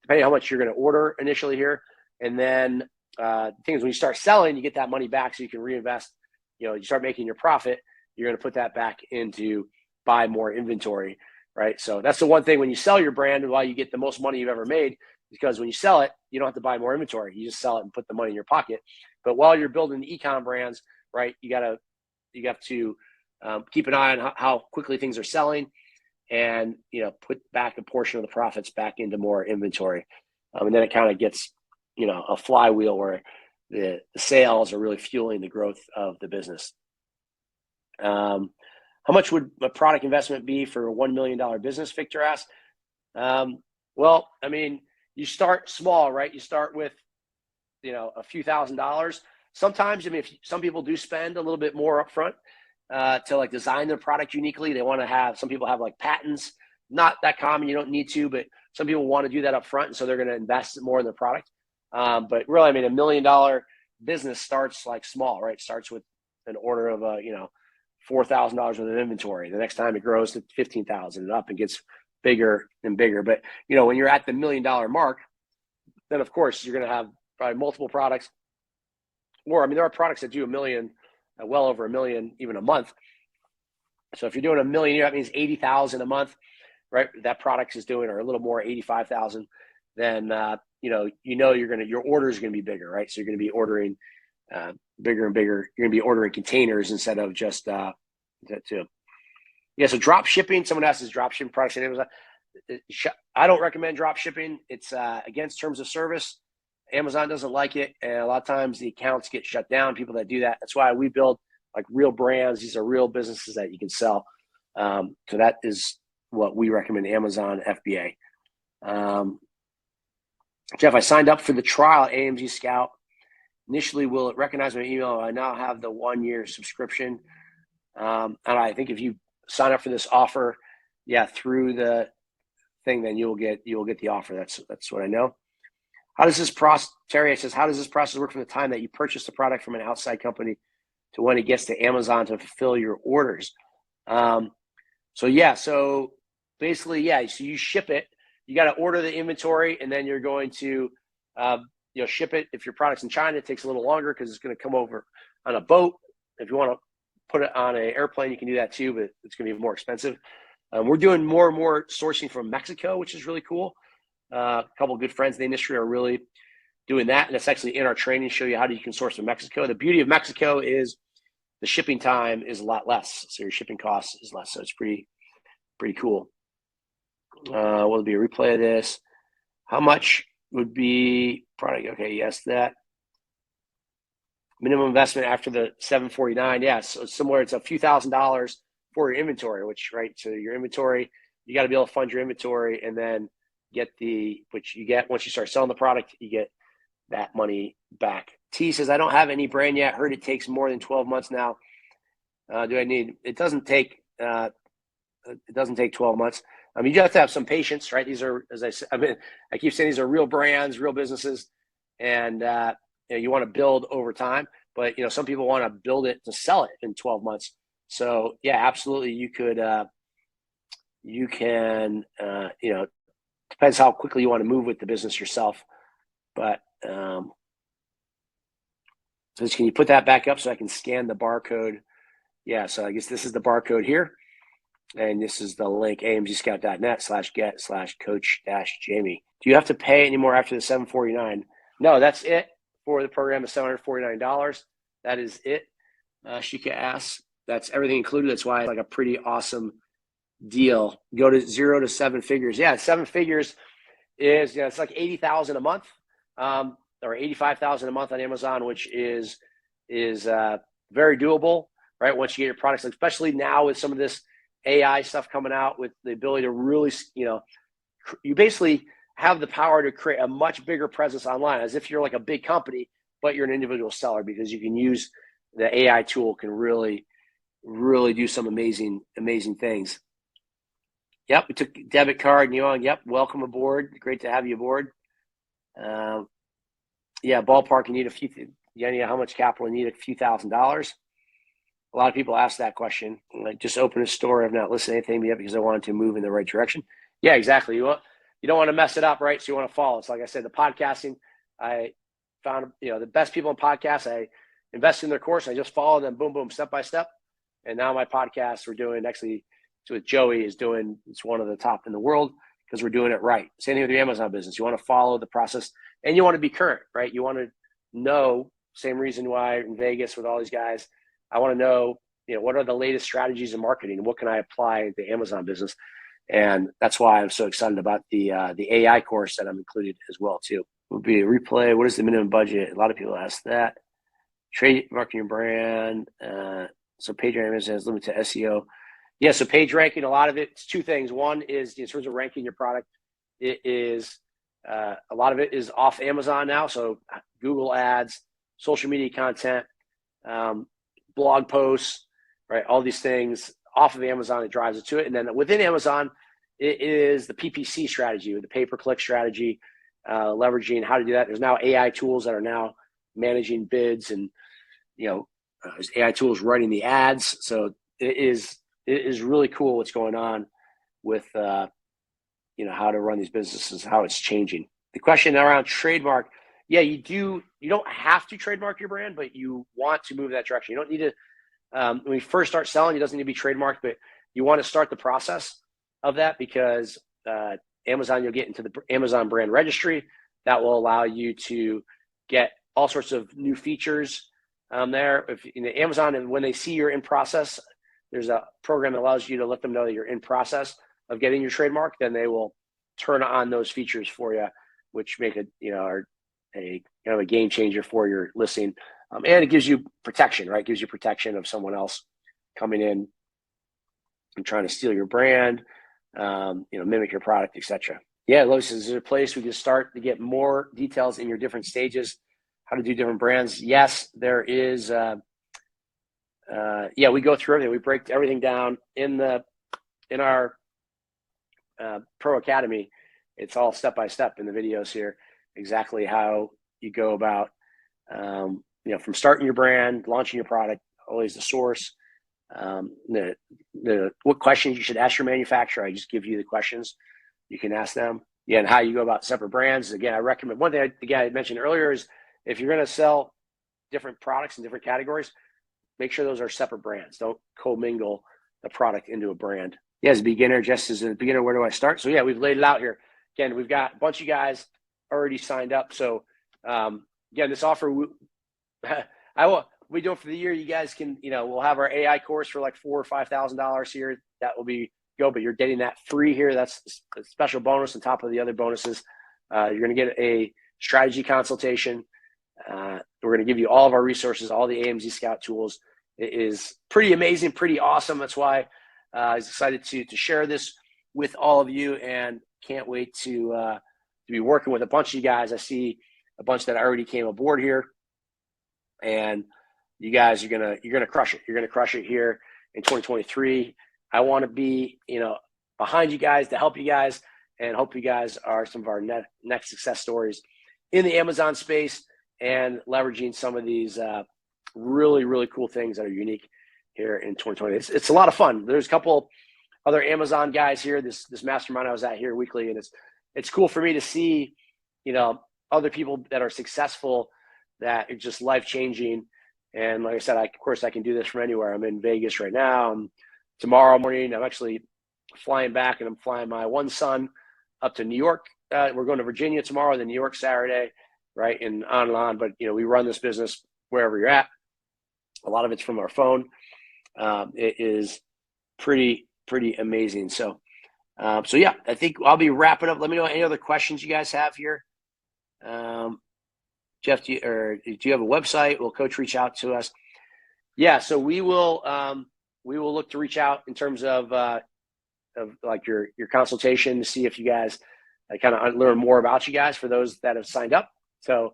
depending on how much you're going to order initially here. And then the thing is, when you start selling, you get that money back so you can reinvest. You start making your profit, you're going to put that back into buy more inventory. Right. So that's the one thing when you sell your brand and why you get the most money you've ever made, because when you sell it, you don't have to buy more inventory. You just sell it and put the money in your pocket. But while you're building the e-com brands, right, you have to keep an eye on how quickly things are selling, and put back a portion of the profits back into more inventory. And then it kind of gets a flywheel where the sales are really fueling the growth of the business. How much would a product investment be for a $1 million business? Victor asked. Well, I mean, you start small, right? You start with, a few $1,000s. Sometimes, some people do spend a little bit more upfront to design their product uniquely. They want to have, some people have patents, not that common. You don't need to, but some people want to do that upfront. And so they're going to invest more in their product. But really, $1 million business starts small, right? Starts with an order of $4,000 worth of inventory. The next time it grows to 15,000 and up and gets bigger and bigger. But, you know, when you're at the $1 million mark, then of course you're going to have probably multiple products. Or, I mean, there are products that do $1 million, well over $1 million, even a month. So if you're doing $1 million, that means 80,000 a month, right? That product is doing, or a little more, 85,000. Then your orders are going to be bigger, right? So you're going to be ordering bigger and bigger. You're going to be ordering containers instead of just that too. Yeah. So drop shipping. Someone asks, is drop shipping products on Amazon? I don't recommend drop shipping. It's against terms of service. Amazon doesn't like it, and a lot of times the accounts get shut down. People that do that. That's why we build like real brands. These are real businesses that you can sell. So that is what we recommend. Amazon FBA. Jeff, I signed up for the trial at AMZScout. Initially, will it recognize my email? I now have the 1-year subscription. And I think if you sign up for this offer, through the thing, then you'll get the offer. That's what I know. How does this process, Terry says, how does this process work from the time that you purchase the product from an outside company to when it gets to Amazon to fulfill your orders? So basically, so you ship it. You got to order the inventory, and then you're going to ship it. If your product's in China, it takes a little longer because it's going to come over on a boat. If you want to put it on an airplane, you can do that too, but it's going to be more expensive. We're doing more and more sourcing from Mexico, which is really cool. A couple of good friends in the industry are really doing that, and it's actually in our training, show you how you can source from Mexico. The beauty of Mexico is the shipping time is a lot less, so your shipping cost is less. So it's pretty cool. Will be a replay of this? How much would be product? Okay, yes, that minimum investment after the 749. Yeah, so it's similar. It's a few $1,000s for your inventory, so your inventory, you got to be able to fund your inventory, and then which you get once you start selling the product, you get that money back. T says, I don't have any brand yet. Heard it takes more than 12 months now. It doesn't take 12 months. I mean, you have to have some patience, right? These are, as I said, I keep saying these are real brands, real businesses, and you want to build over time. But some people want to build it to sell it in 12 months. So yeah, absolutely, you could. You can. Depends how quickly you want to move with the business yourself. But so can you put that back up so I can scan the barcode? Yeah. So I guess this is the barcode here. And this is the link, amzscout.net/get/coach-Jamie. Do you have to pay anymore after the $749? No, that's it for the program of $749. That is it. Shika asks, that's everything included. That's why it's like a pretty awesome deal. Go to 0 to 7 figures. Yeah, 7 figures is it's like 80,000 a month, or 85,000 a month on Amazon, which is very doable, right? Once you get your products, especially now with some of this AI stuff coming out, with the ability to really, you basically have the power to create a much bigger presence online, as if you're like a big company, but you're an individual seller, because you can use the AI tool, can really do some amazing things. Yep, we took debit card, Yuan. Yep, welcome aboard. Great to have you aboard. Ballpark, you need a few. How much capital? You need a few $1,000s. A lot of people ask that question. Like, just open a store. I've not listened to anything yet because I wanted to move in the right direction. Yeah, exactly. You don't want to mess it up, right? So you want to follow. So like I said, the podcasting, I found the best people in podcasts. I invested in their course. I just follow them, boom, boom, step by step. And now my podcast we're doing actually. So with Joey it's one of the top in the world because we're doing it right. Same thing with your Amazon business. You want to follow the process, and you want to be current, right? You want to know, same reason why in Vegas with all these guys, I want to know, what are the latest strategies in marketing and what can I apply to the Amazon business? And that's why I'm so excited about the AI course that I'm included as well too. Would be a replay. What is the minimum budget? A lot of people ask that. Trade marketing brand. So page ranking is limited to SEO. Yeah, so page ranking, a lot of it's two things. One is in terms of ranking your product, it is a lot of it is off Amazon now. So Google ads, social media content, blog posts, right? All these things off of Amazon, it drives it to it. And then within Amazon, it is the PPC strategy, or the pay-per-click strategy, leveraging how to do that. There's now AI tools that are now managing bids, and there's AI tools running the ads. So it is really cool what's going on with how to run these businesses, how it's changing. The question around trademark, yeah, you don't have to trademark your brand, but you want to move in that direction. You don't need to, when you first start selling, it doesn't need to be trademarked, but you want to start the process of that because Amazon, you'll get into the Amazon brand registry. That will allow you to get all sorts of new features there. If Amazon, and when they see you're in process, there's a program that allows you to let them know that you're in process of getting your trademark. Then they will turn on those features for you, which make it a kind of a game changer for your listing, and it gives you protection, right? It gives you protection of someone else coming in and trying to steal your brand, mimic your product, etc. Yeah, Lois, is there a place we can start to get more details in your different stages, how to do different brands? Yes, there is. We go through everything. We break everything down in our Pro Academy. It's all step by step in the videos here, exactly how you go about, from starting your brand, launching your product, always the source, what questions you should ask your manufacturer. I just give you the questions you can ask them. Yeah, and how you go about separate brands. Again, I recommend one thing I mentioned earlier is if you're going to sell different products in different categories, make sure those are separate brands. Don't commingle the product into a brand. Yeah, as a beginner, where do I start? So yeah, we've laid it out here. Again, we've got a bunch of guys already signed up. So again, this offer, we do it for the year. You guys can, we'll have our AI course for like $4,000 or $5,000 here. That will be but you're getting that free here. That's a special bonus on top of the other bonuses. You're going to get a strategy consultation. We're going to give you all of our resources, all the AMZScout tools. It is pretty amazing, pretty awesome. That's why I was excited to share this with all of you, and can't wait to be working with a bunch of you guys. I see a bunch that already came aboard here, and you guys are gonna crush it. You're gonna crush it here in 2023. I want to be behind you guys to help you guys, and hope you guys are some of our next success stories in the Amazon space and leveraging some of these really, really cool things that are unique here in 2020. It's a lot of fun. There's a couple other Amazon guys here, this mastermind I was at here weekly, and it's cool for me to see, other people that are successful, that are just life-changing. And like I said, of course I can do this from anywhere. I'm in Vegas right now. Tomorrow morning, I'm actually flying back, and I'm flying my one son up to New York. We're going to Virginia tomorrow, then New York Saturday, right, and on and on. But, we run this business wherever you're at. A lot of it's from our phone. It is pretty amazing. So yeah, I think I'll be wrapping up. Let me know any other questions you guys have here. Jeff, do you have a website? Will Coach reach out to us? Yeah, so we will look to reach out in terms of like your consultation to see if you guys kind of learn more about you guys for those that have signed up. So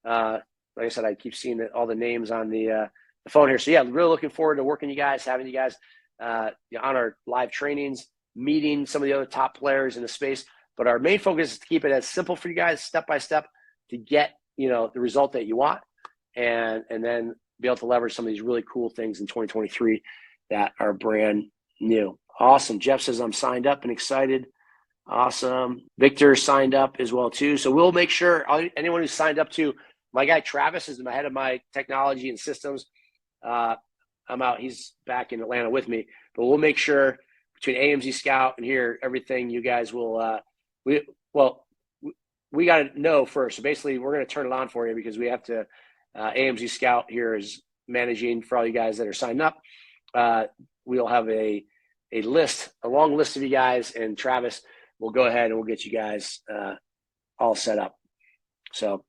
like I said, I keep seeing all the names on the phone here. So yeah, really looking forward to working you guys, having you guys on our live trainings, meeting some of the other top players in the space. But our main focus is to keep it as simple for you guys, step by step, to get the result that you want, and then be able to leverage some of these really cool things in 2023 that are brand new. Awesome. Jeff says I'm signed up and excited. Awesome. Victor signed up as well too. So we'll make sure anyone who's signed up to, my guy Travis is the head of my technology and systems. I'm out. He's back in Atlanta with me, but we'll make sure between AMZScout and here, everything you guys will, we got to know first. So basically we're going to turn it on for you, because we have to, AMZScout here is managing for all you guys that are signed up. We'll have a long list of you guys, and Travis will go ahead and we'll get you guys all set up. So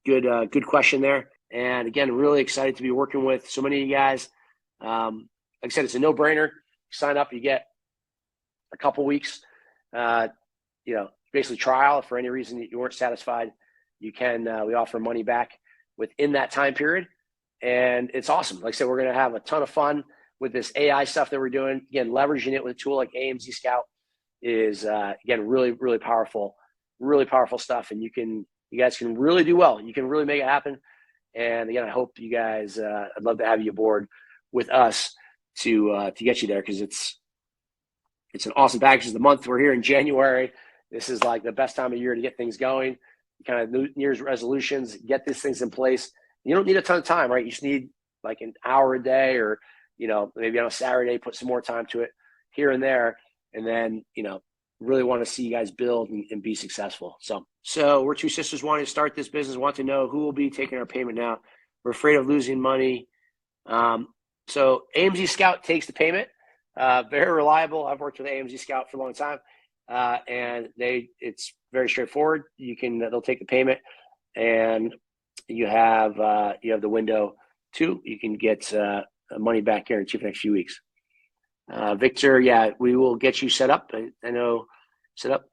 good question there. And again, really excited to be working with so many of you guys. Like I said, it's a no-brainer. Sign up, you get a couple weeks, basically trial. If for any reason you weren't satisfied, you can, we offer money back within that time period. And it's awesome. Like I said, we're going to have a ton of fun with this AI stuff that we're doing. Again, leveraging it with a tool like AMZScout is, again, really, really powerful stuff. And you guys can really do well. You can really make it happen. And again, I hope you guys, I'd love to have you aboard with us to get you there, because it's an awesome package of the month. We're here in January. This is like the best time of year to get things going. Kind of New Year's resolutions, get these things in place. You don't need a ton of time, right? You just need like an hour a day, or, maybe on a Saturday, put some more time to it here and there. And then, really want to see you guys build and be successful. So we're two sisters wanting to start this business, want to know who will be taking our payment now. We're afraid of losing money. So AMZScout takes the payment. Very reliable. I've worked with AMZScout for a long time. And it's very straightforward. They'll take the payment, and you have the window too. You can get money back guarantee for the next few weeks. Victor, yeah, we will get you set up. I know, set up.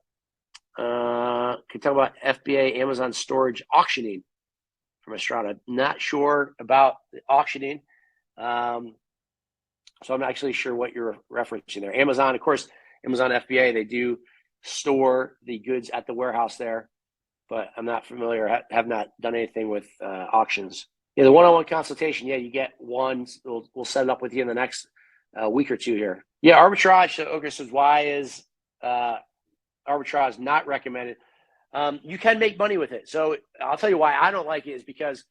Can talk about FBA Amazon storage auctioning from Estrada. Not sure about the auctioning. So I'm not actually sure what you're referencing there. Amazon, of course, Amazon FBA, they do store the goods at the warehouse there, but I'm not familiar, have not done anything with auctions. Yeah, the one-on-one consultation, yeah, you get one. We'll set it up with you in the next week or two here. Yeah, arbitrage. So, okay, so why is arbitrage not recommended? You can make money with it. So I'll tell you why I don't like it is because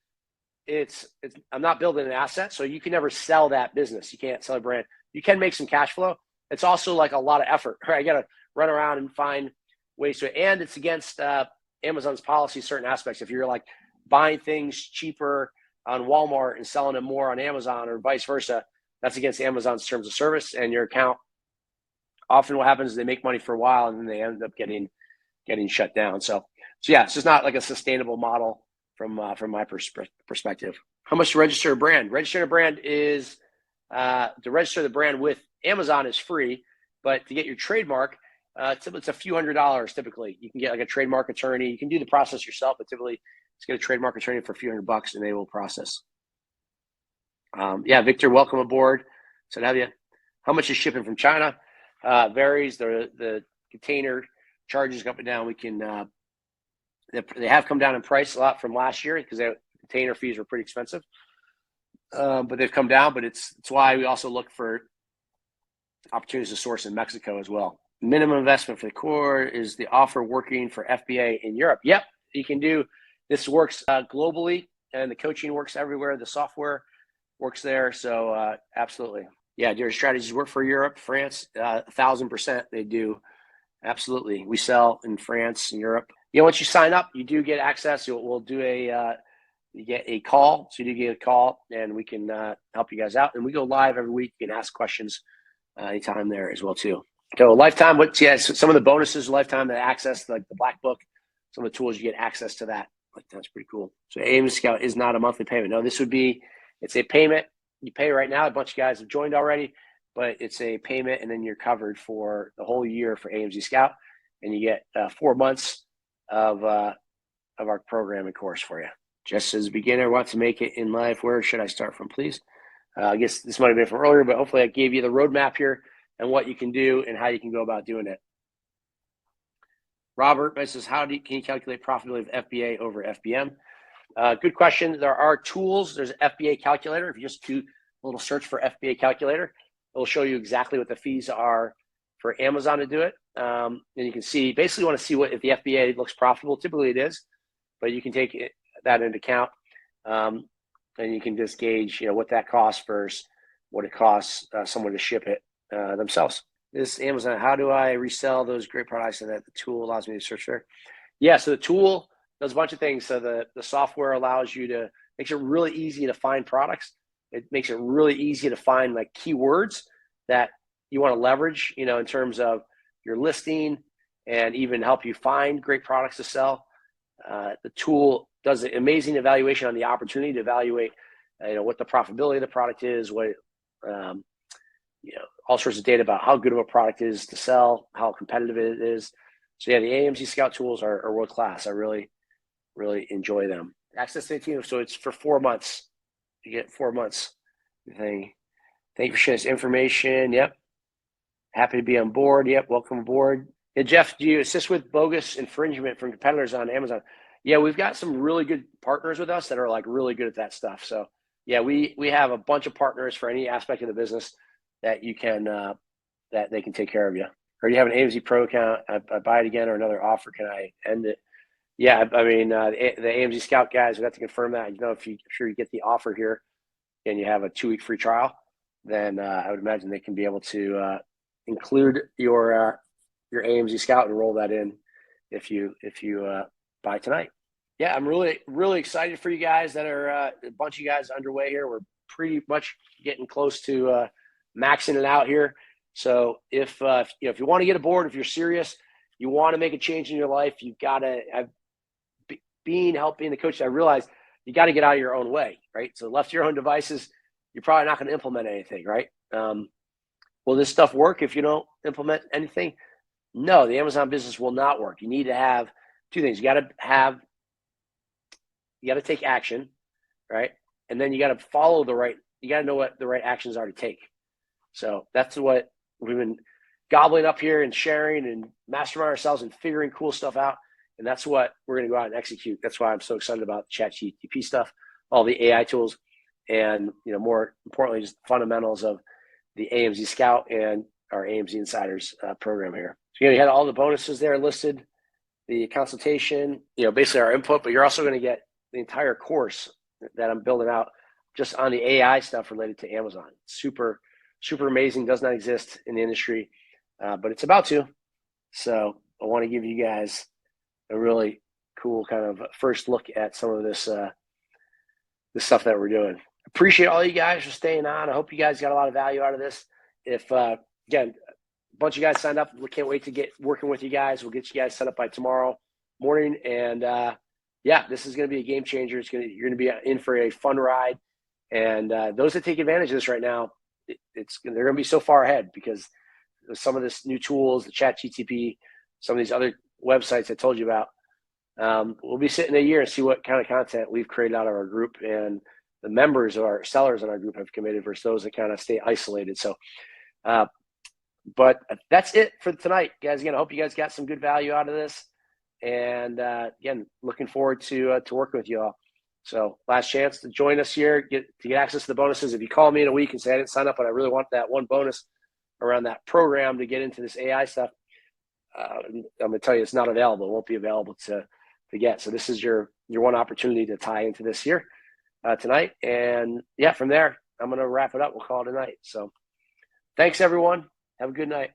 I'm not building an asset, so you can never sell that business. You can't sell a brand. You can make some cash flow. It's also like a lot of effort, right? You got to run around and find ways to, and it's against Amazon's policy, certain aspects. If you're like buying things cheaper on Walmart and selling them more on Amazon or vice versa, that's against Amazon's terms of service, and your account, often what happens is they make money for a while and then they end up getting shut down. So yeah, it's just not like a sustainable model from my perspective. How much to register a brand? Registering a brand is to register the brand with Amazon is free, but to get your trademark, it's a few $100s typically. You can get like a trademark attorney. You can do the process yourself, but typically just get a trademark attorney for a few $100 and they will process. Yeah, Victor, welcome aboard. So have you. How much is shipping from China? Varies. The container charges go up and down. We can they have come down in price a lot from last year because the container fees were pretty expensive. But they've come down. But it's why we also look for opportunities to source in Mexico as well. Minimum investment for the core. Is the offer working for FBA in Europe? Yep, you can do. This works globally, and the coaching works everywhere. The software works there. So absolutely. Yeah, do your strategies work for Europe, France? 1,000% they do. Absolutely. We sell in France and Europe. Once you sign up, you do get access. We'll do you get a call. So you do get a call, and we can help you guys out. And we go live every week. You can ask questions anytime there as well too. So lifetime, some of the bonuses, lifetime, the access, like the black book, some of the tools, you get access to that. Like, that's pretty cool. So AMZScout is not a monthly payment. No, it's a payment. You pay right now. A bunch of guys have joined already, but it's a payment, and then you're covered for the whole year for AMZScout, and you get 4 months of our program and course for you. Just as a beginner, want to make it in life, where should I start from, please? I guess this might have been from earlier, but hopefully I gave you the roadmap here and what you can do and how you can go about doing it. Robert says, can you calculate profitability of FBA over FBM? Good question. There are tools. There's an FBA calculator. If you just do a little search for FBA calculator, it'll show you exactly what the fees are for Amazon to do it. And you can see, basically want to see if the FBA looks profitable. Typically it is, but you can take that into account. And you can just gauge, what that costs versus what it costs someone to ship it themselves. This Amazon, how do I resell those great products and that the tool allows me to search there? Yeah, so the tool does a bunch of things. So the software allows you makes it really easy to find products. It makes it really easy to find like keywords that you want to leverage, in terms of your listing, and even help you find great products to sell. The tool does an amazing evaluation on the opportunity to evaluate, what the profitability of the product is, what, all sorts of data about how good of a product is to sell, how competitive it is. So yeah, the AMZScout tools are world class. I really, really enjoy them. Access to the team. So it's for 4 months. You get 4 months. Thank you for sharing this information. Yep. Happy to be on board. Yep. Welcome aboard. Yeah, Jeff, do you assist with bogus infringement from competitors on Amazon? Yeah, we've got some really good partners with us that are like really good at that stuff. So yeah, we have a bunch of partners for any aspect of the business. that you can that they can take care of you. Or do you have an AMZ Pro account? I buy it again or another offer. Can I end it? Yeah, I mean, the AMZScout guys, we have to confirm that. You know, if you sure you get the offer here and you have a 2-week free trial, then I would imagine they can be able to include your AMZScout and roll that in if you buy tonight. Yeah, I'm really excited for you guys that are a bunch of you guys underway here. We're pretty much getting close to maxing it out here. So if you want to get aboard, if you're serious, you want to make a change in your life, you've got to helping the coach. I realize you got to get out of your own way, right? So left to your own devices, you're probably not going to implement anything, right? Will this stuff work if you don't implement anything? No, the Amazon business will not work. You need to have two things. You got to take action, right? And then you got to you got to know what the right actions are to take. So that's what we've been gobbling up here and sharing and mastermind ourselves and figuring cool stuff out. And that's what we're going to go out and execute. That's why I'm so excited about ChatGPT stuff, all the AI tools, and more importantly, just the fundamentals of the AMZScout and our AMZ Insiders program here. So you had all the bonuses there listed, the consultation, basically our input, but you're also going to get the entire course that I'm building out just on the AI stuff related to Amazon. Super, super amazing. Does not exist in the industry, but it's about to. So I want to give you guys a really cool kind of first look at some of this stuff that we're doing. Appreciate all you guys for staying on. I hope you guys got a lot of value out of this. If again, a bunch of you guys signed up, we can't wait to get working with you guys. We'll get you guys set up by tomorrow morning. And yeah, this is going to be a game changer. You're going to be in for a fun ride. And those that take advantage of this right now, they're going to be so far ahead because some of this new tools, the ChatGPT, some of these other websites I told you about, we'll be sitting a year and see what kind of content we've created out of our group, and the members of our sellers in our group have committed versus those that kind of stay isolated. So, but that's it for tonight, guys. Again, I hope you guys got some good value out of this, and again, looking forward to working with you all. So, last chance to join us here, get access to the bonuses. If you call me in a week and say I didn't sign up, but I really want that one bonus around that program to get into this AI stuff, I'm going to tell you it's not available. It won't be available to get. So this is your one opportunity to tie into this here tonight. And yeah, from there, I'm going to wrap it up. We'll call it a night. So thanks, everyone. Have a good night.